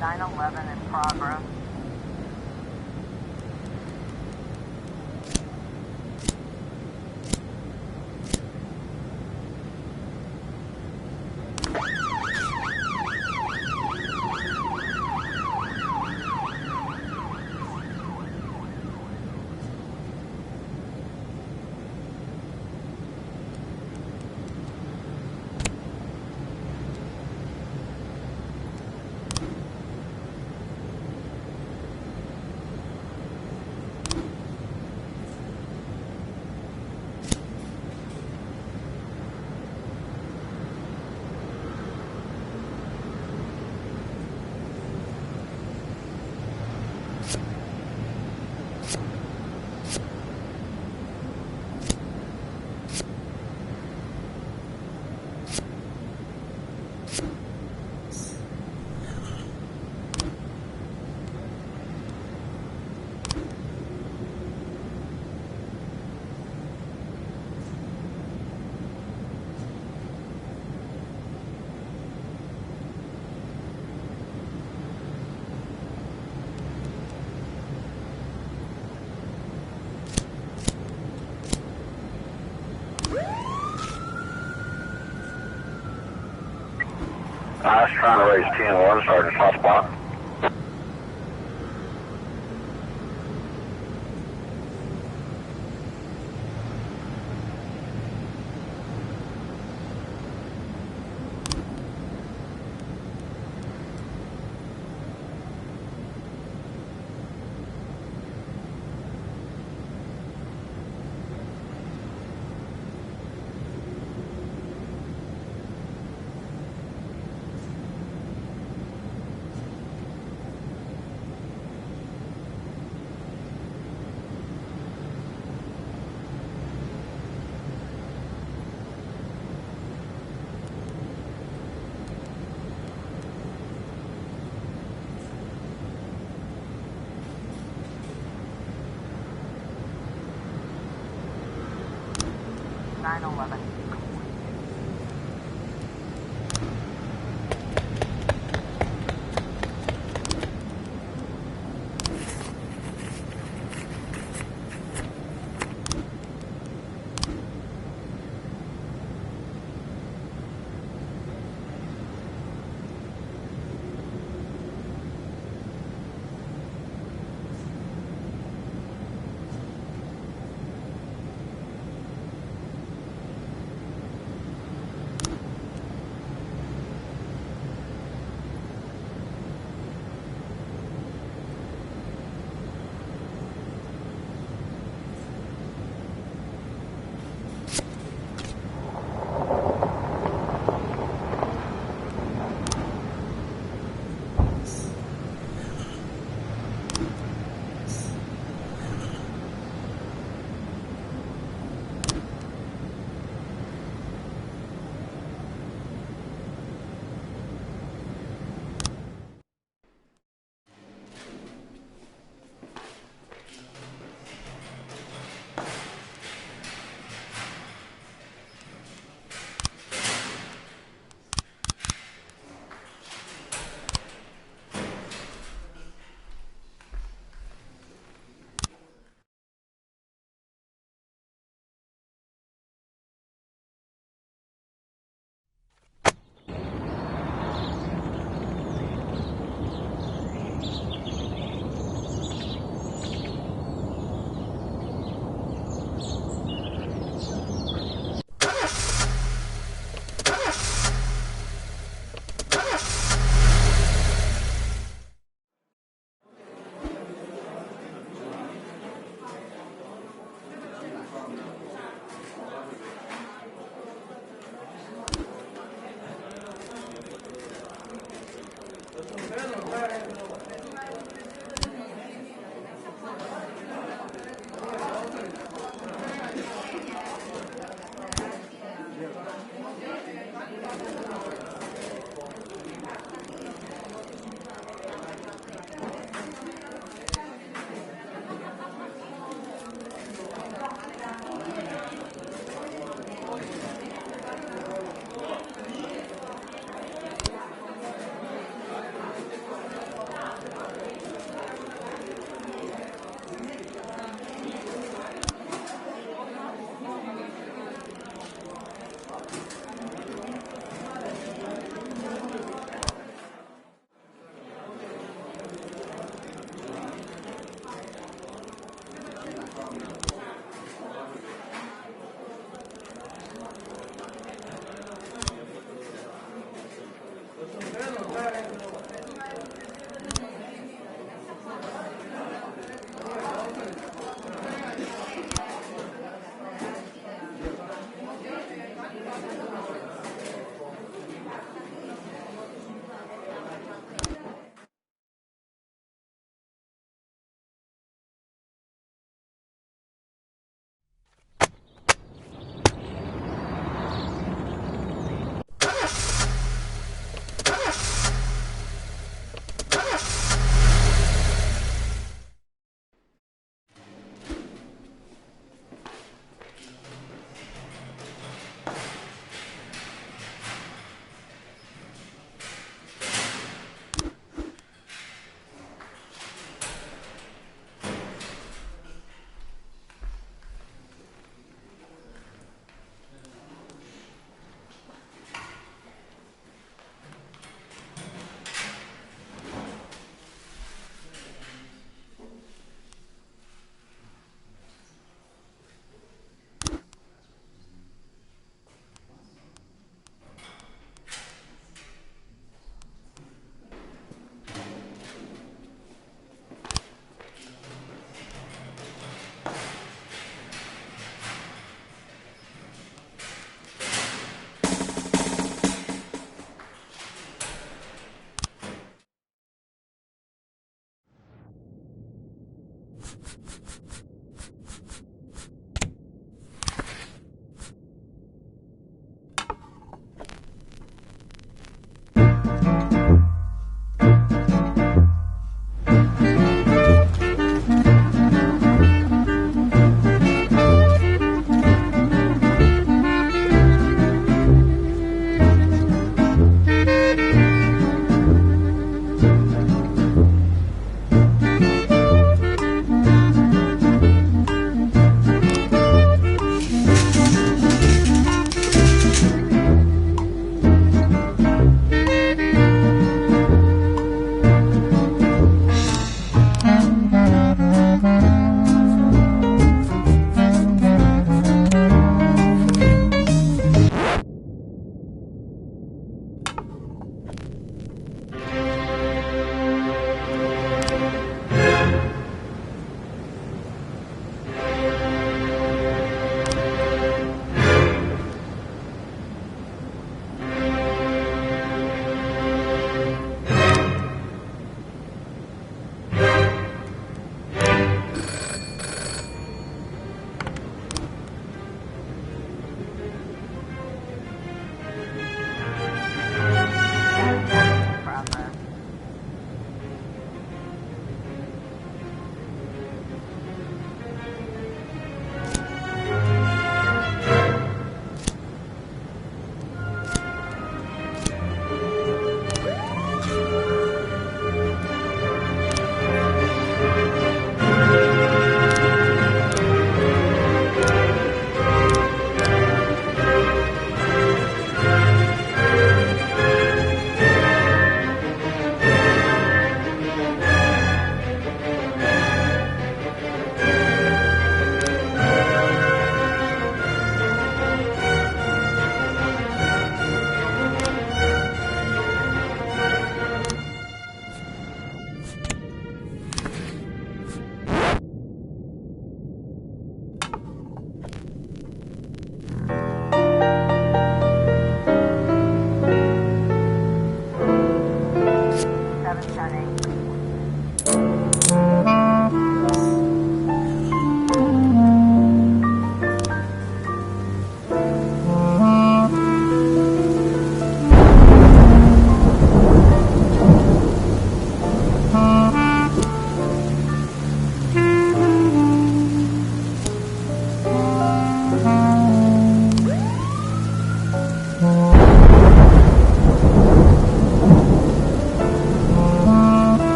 911 in progress. I was trying to raise 10-1, Sergeant Hotspot.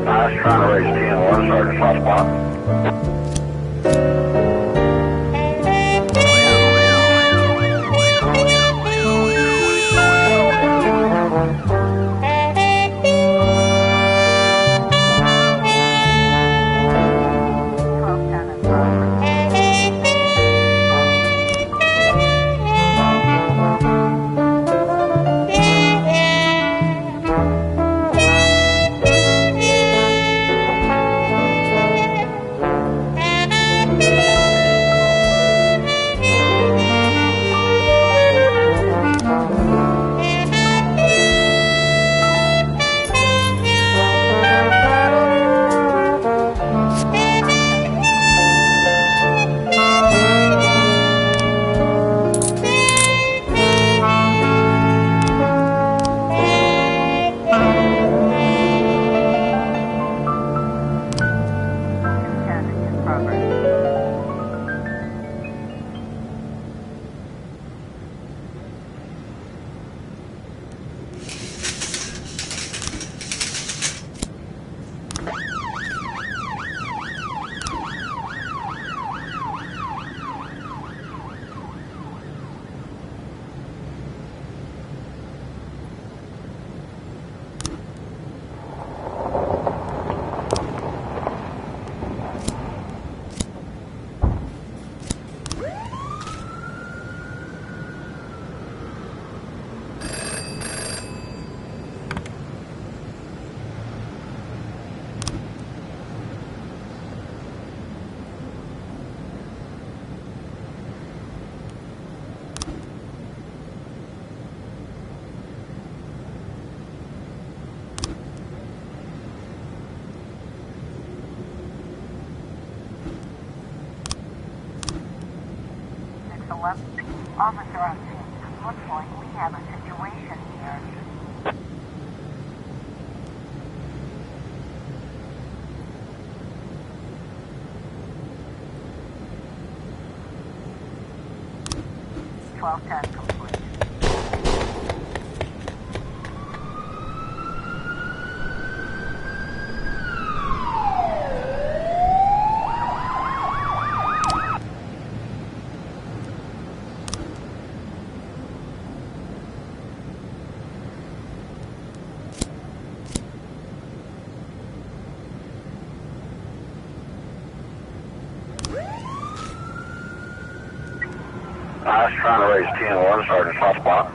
Nice, trying to raise 10-1, Sergeant, hot spot. Officer on scene. Looks like we have a situation here. It's 1210 complete. Nice, trying to raise 10-1, Sergeant, hot spot.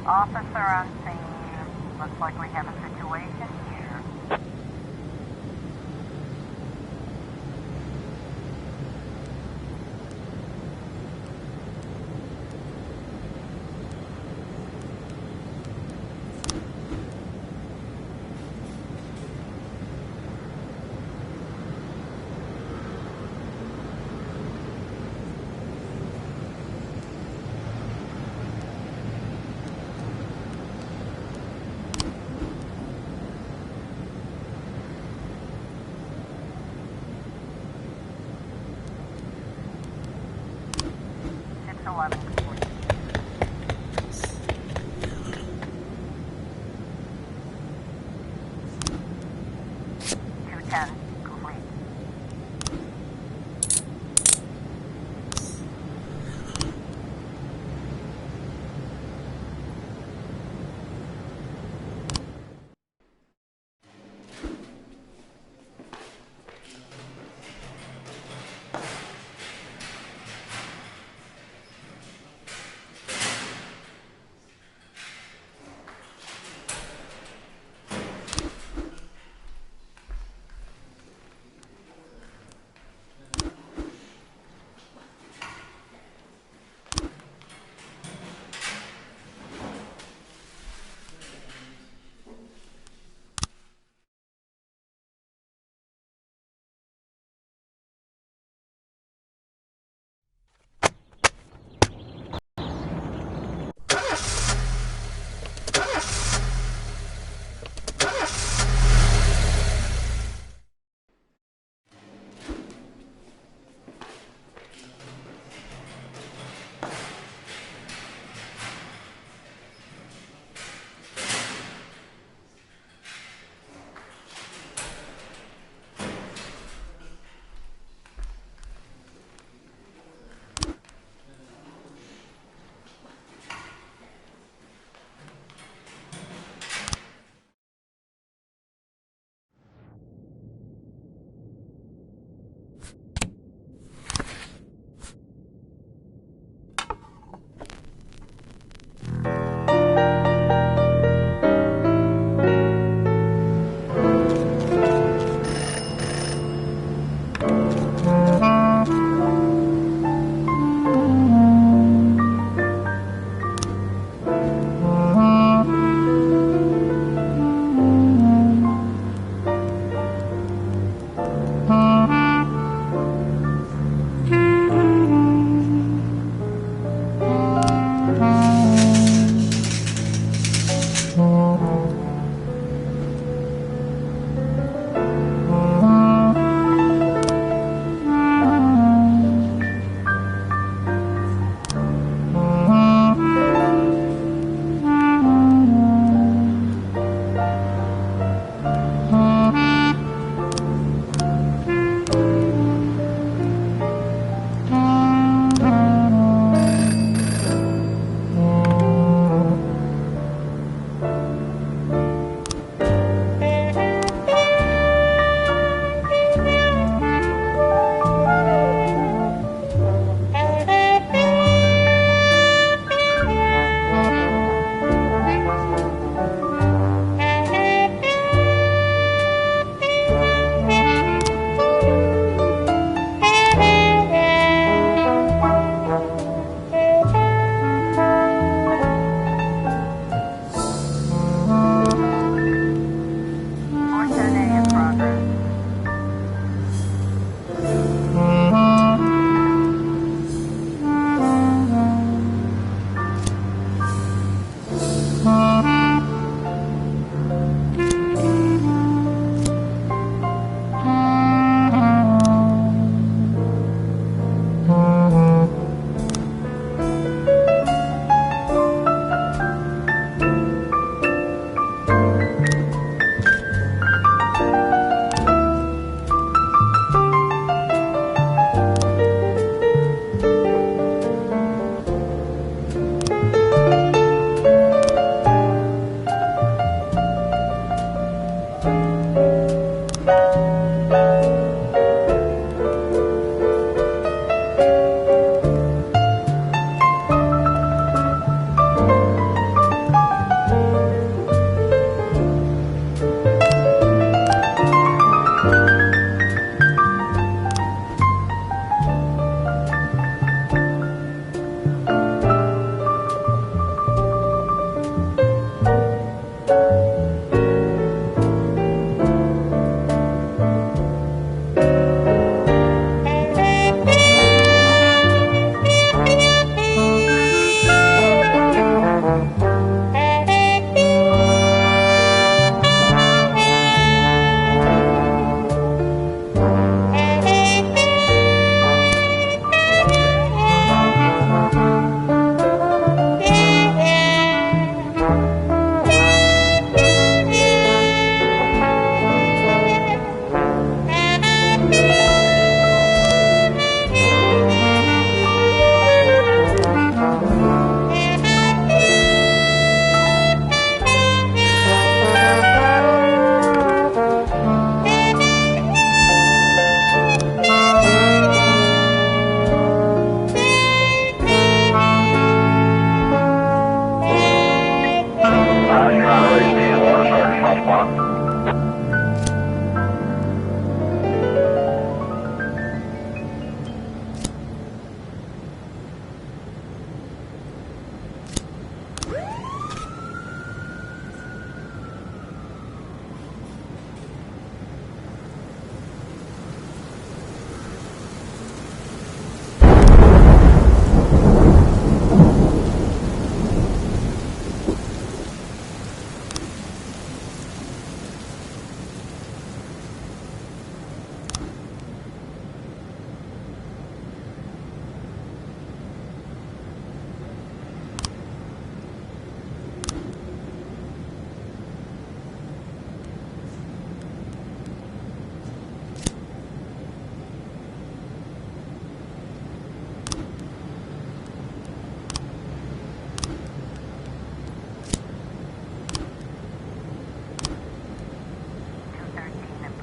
Officer on scene. Looks like we have a situation here.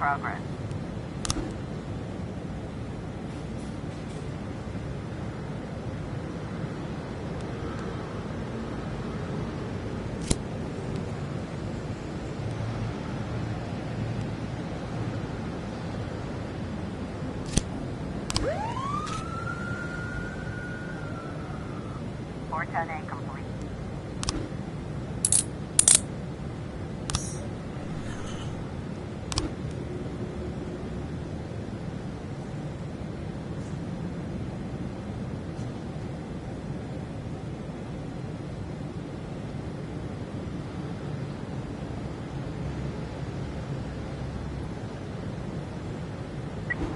progress. A complete.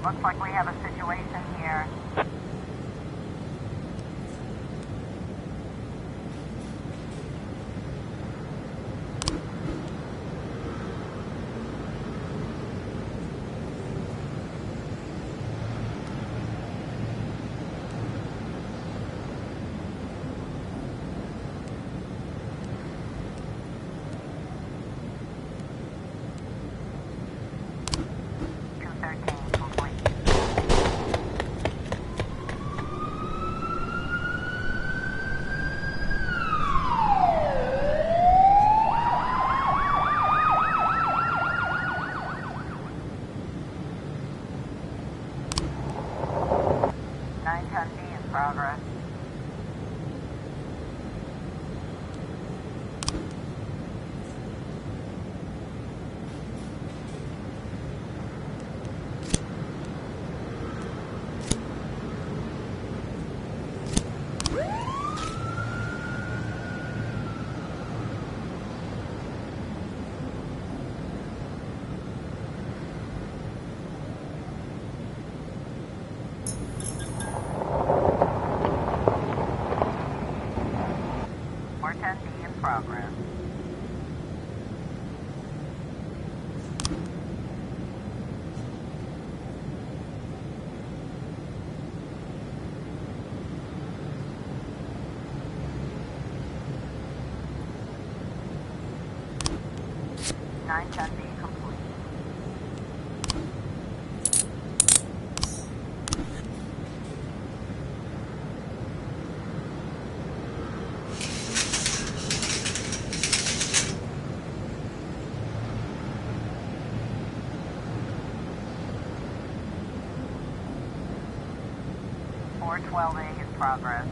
Looks like we have a situation here. Progress. Progress. Nine can be complete. Four 12A in progress.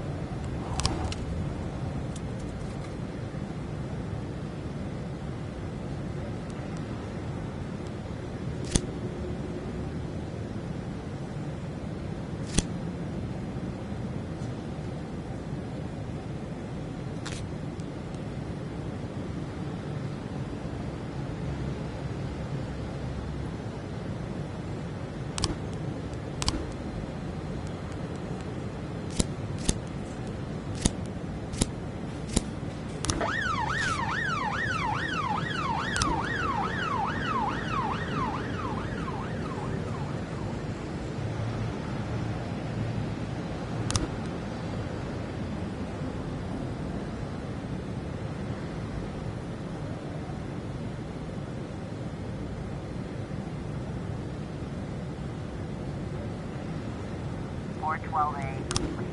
Four 12A complete.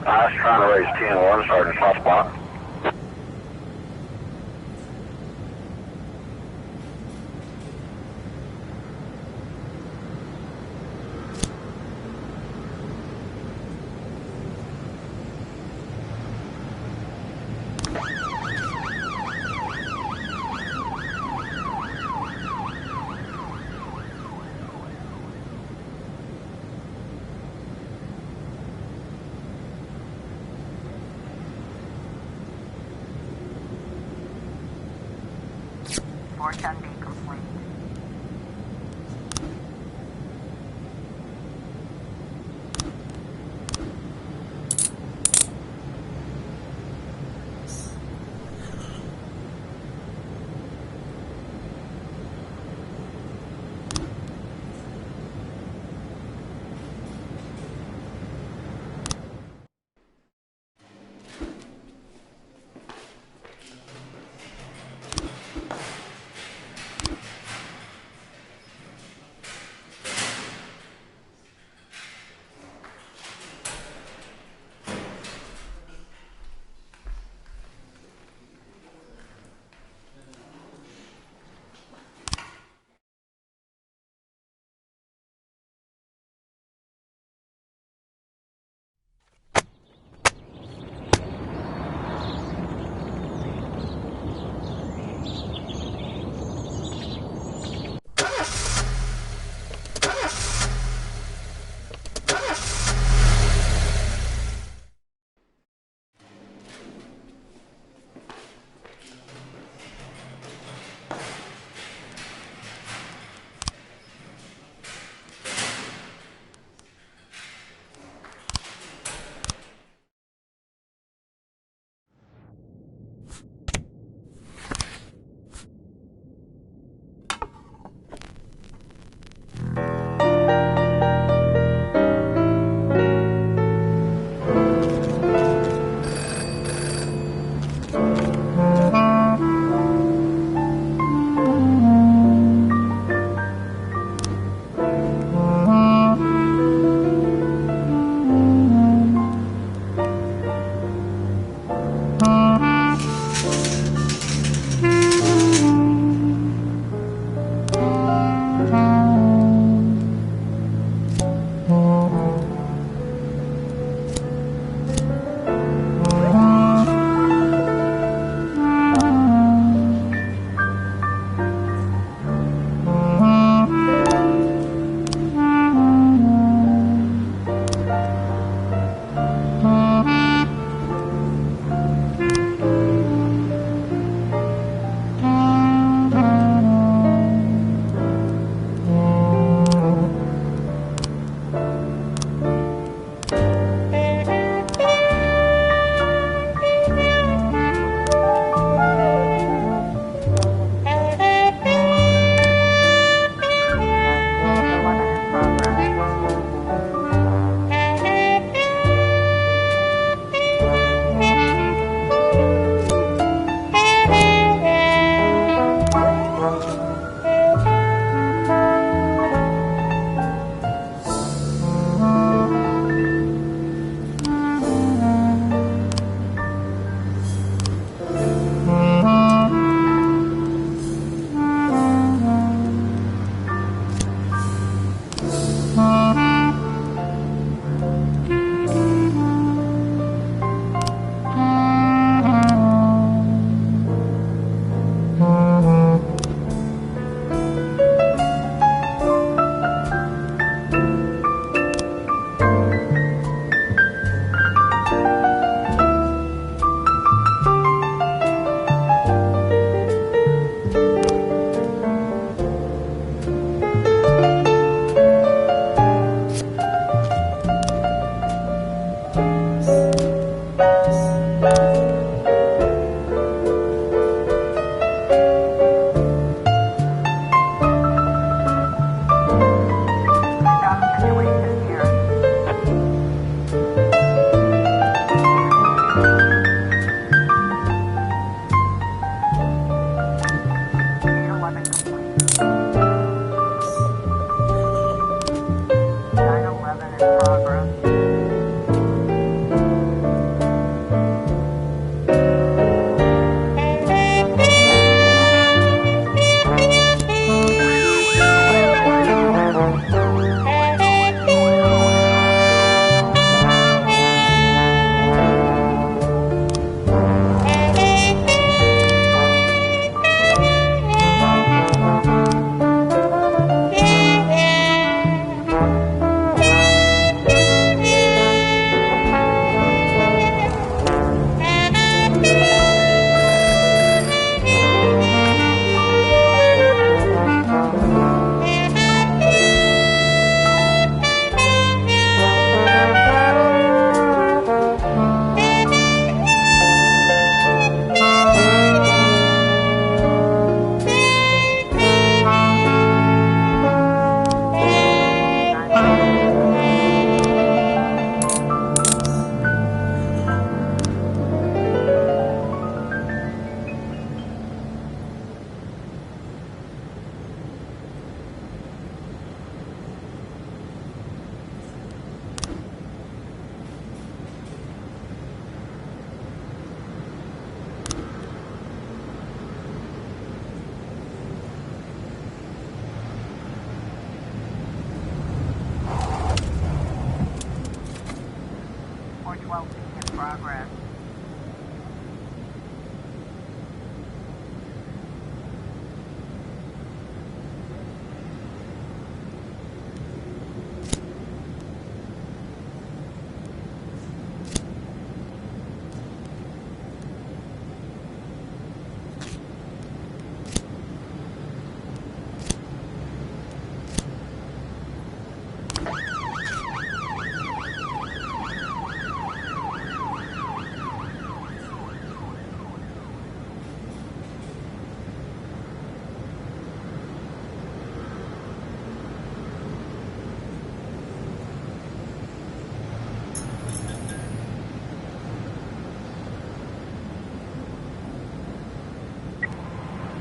I was trying to raise 10-1, starting top spot. Four can be complete.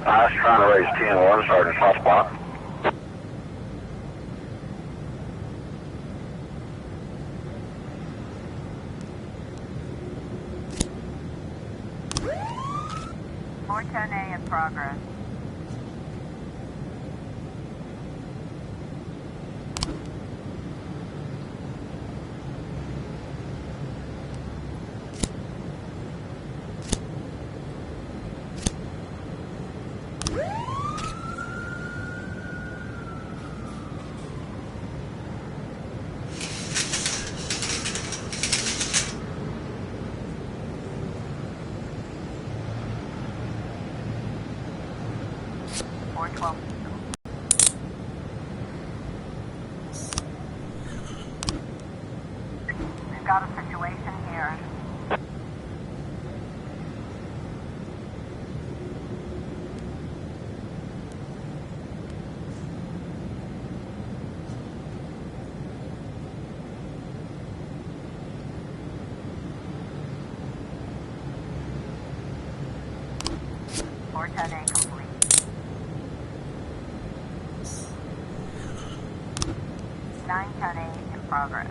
I was trying to raise 10-1, Sergeant, hot spot. A in progress. We've got a situation here. A complete. 910A in progress.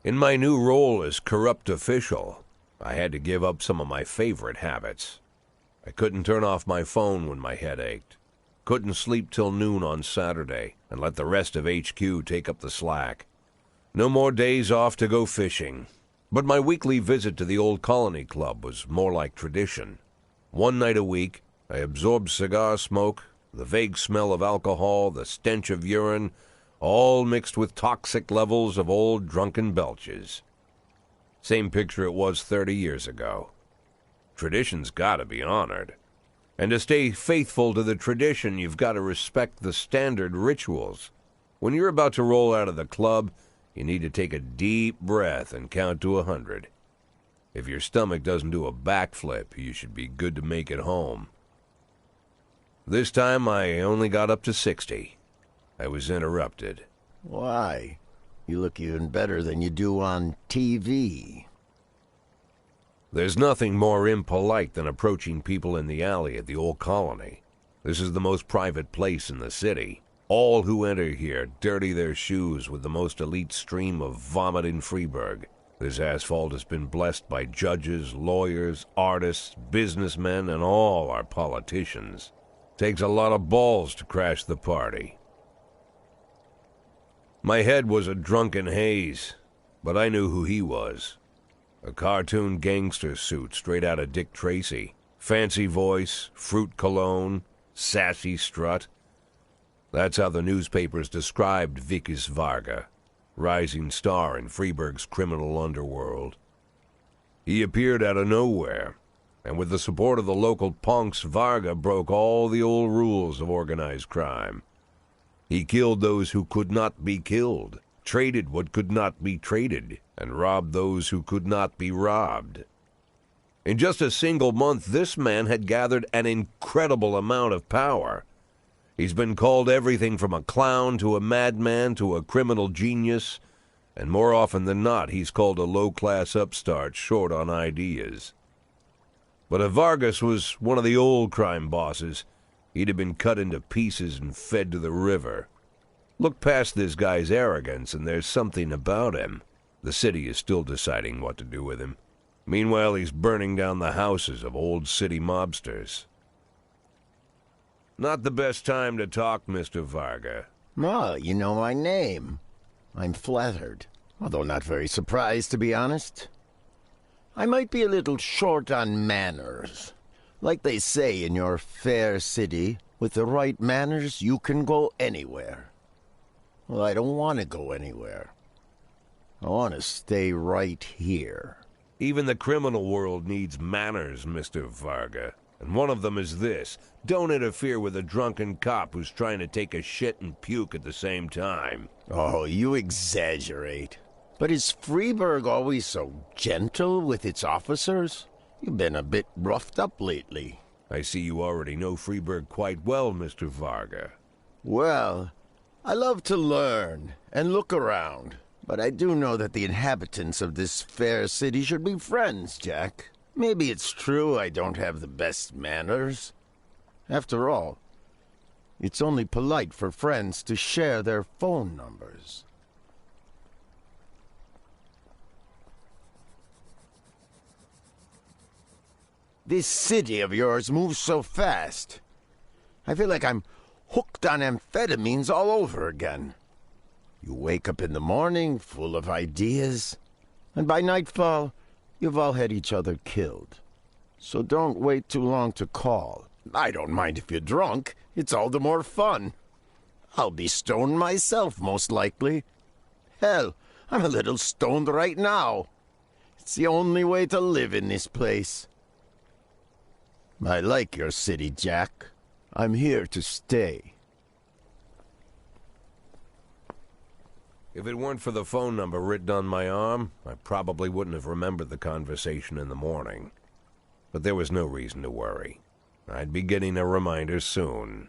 In my new role as corrupt official, I had to give up some of my favorite habits. I couldn't turn off my phone when my head ached. Couldn't sleep till noon on Saturday and let the rest of HQ take up the slack. No more days off to go fishing. But my weekly visit to the old Colony Club was more like tradition. One night a week, I absorbed cigar smoke, the vague smell of alcohol, the stench of urine, all mixed with toxic levels of old drunken belches. Same picture it was 30 years ago. Tradition's gotta be honored. And to stay faithful to the tradition, you've got to respect the standard rituals. When you're about to roll out of the club, you need to take a deep breath and count to 100. If your stomach doesn't do a backflip, you should be good to make it home. This time I only got up to 60. I was interrupted. Why? You look even better than you do on TV. There's nothing more impolite than approaching people in the alley at the old Colony. This is the most private place in the city. All who enter here dirty their shoes with the most elite stream of vomit in Freeburg. This asphalt has been blessed by judges, lawyers, artists, businessmen, and all our politicians. Takes a lot of balls to crash the party. My head was a drunken haze, but I knew who he was. A cartoon gangster suit straight out of Dick Tracy. Fancy voice, fruit cologne, sassy strut. That's how the newspapers described Vikas Varga, rising star in Freeburg's criminal underworld. He appeared out of nowhere, and with the support of the local punks, Varga broke all the old rules of organized crime. He killed those who could not be killed, traded what could not be traded, and robbed those who could not be robbed. In just a single month, this man had gathered an incredible amount of power. He's been called everything from a clown to a madman to a criminal genius, and more often than not, he's called a low-class upstart short on ideas. But if Vargas was one of the old crime bosses, he'd have been cut into pieces and fed to the river. Look past this guy's arrogance, and there's something about him. The city is still deciding what to do with him. Meanwhile, he's burning down the houses of old city mobsters. Not the best time to talk, Mr. Varga. Oh, you know my name. I'm flattered, although not very surprised, to be honest. I might be a little short on manners. Like they say in your fair city, with the right manners, you can go anywhere. Well, I don't want to go anywhere. I want to stay right here. Even the criminal world needs manners, Mr. Varga. And one of them is this. Don't interfere with a drunken cop who's trying to take a shit and puke at the same time. Oh, you exaggerate. But is Freeburg always so gentle with its officers? You've been a bit roughed up lately. I see you already know Freeburg quite well, Mr. Varga. Well, I love to learn and look around. But I do know that the inhabitants of this fair city should be friends, Jack. Maybe it's true I don't have the best manners. After all, it's only polite for friends to share their phone numbers. This city of yours moves so fast. I feel like I'm hooked on amphetamines all over again. You wake up in the morning full of ideas, and by nightfall, you've all had each other killed. So don't wait too long to call. I don't mind if you're drunk. It's all the more fun. I'll be stoned myself, most likely. Hell, I'm a little stoned right now. It's the only way to live in this place. I like your city, Jack. I'm here to stay. If it weren't for the phone number written on my arm, I probably wouldn't have remembered the conversation in the morning. But there was no reason to worry. I'd be getting a reminder soon.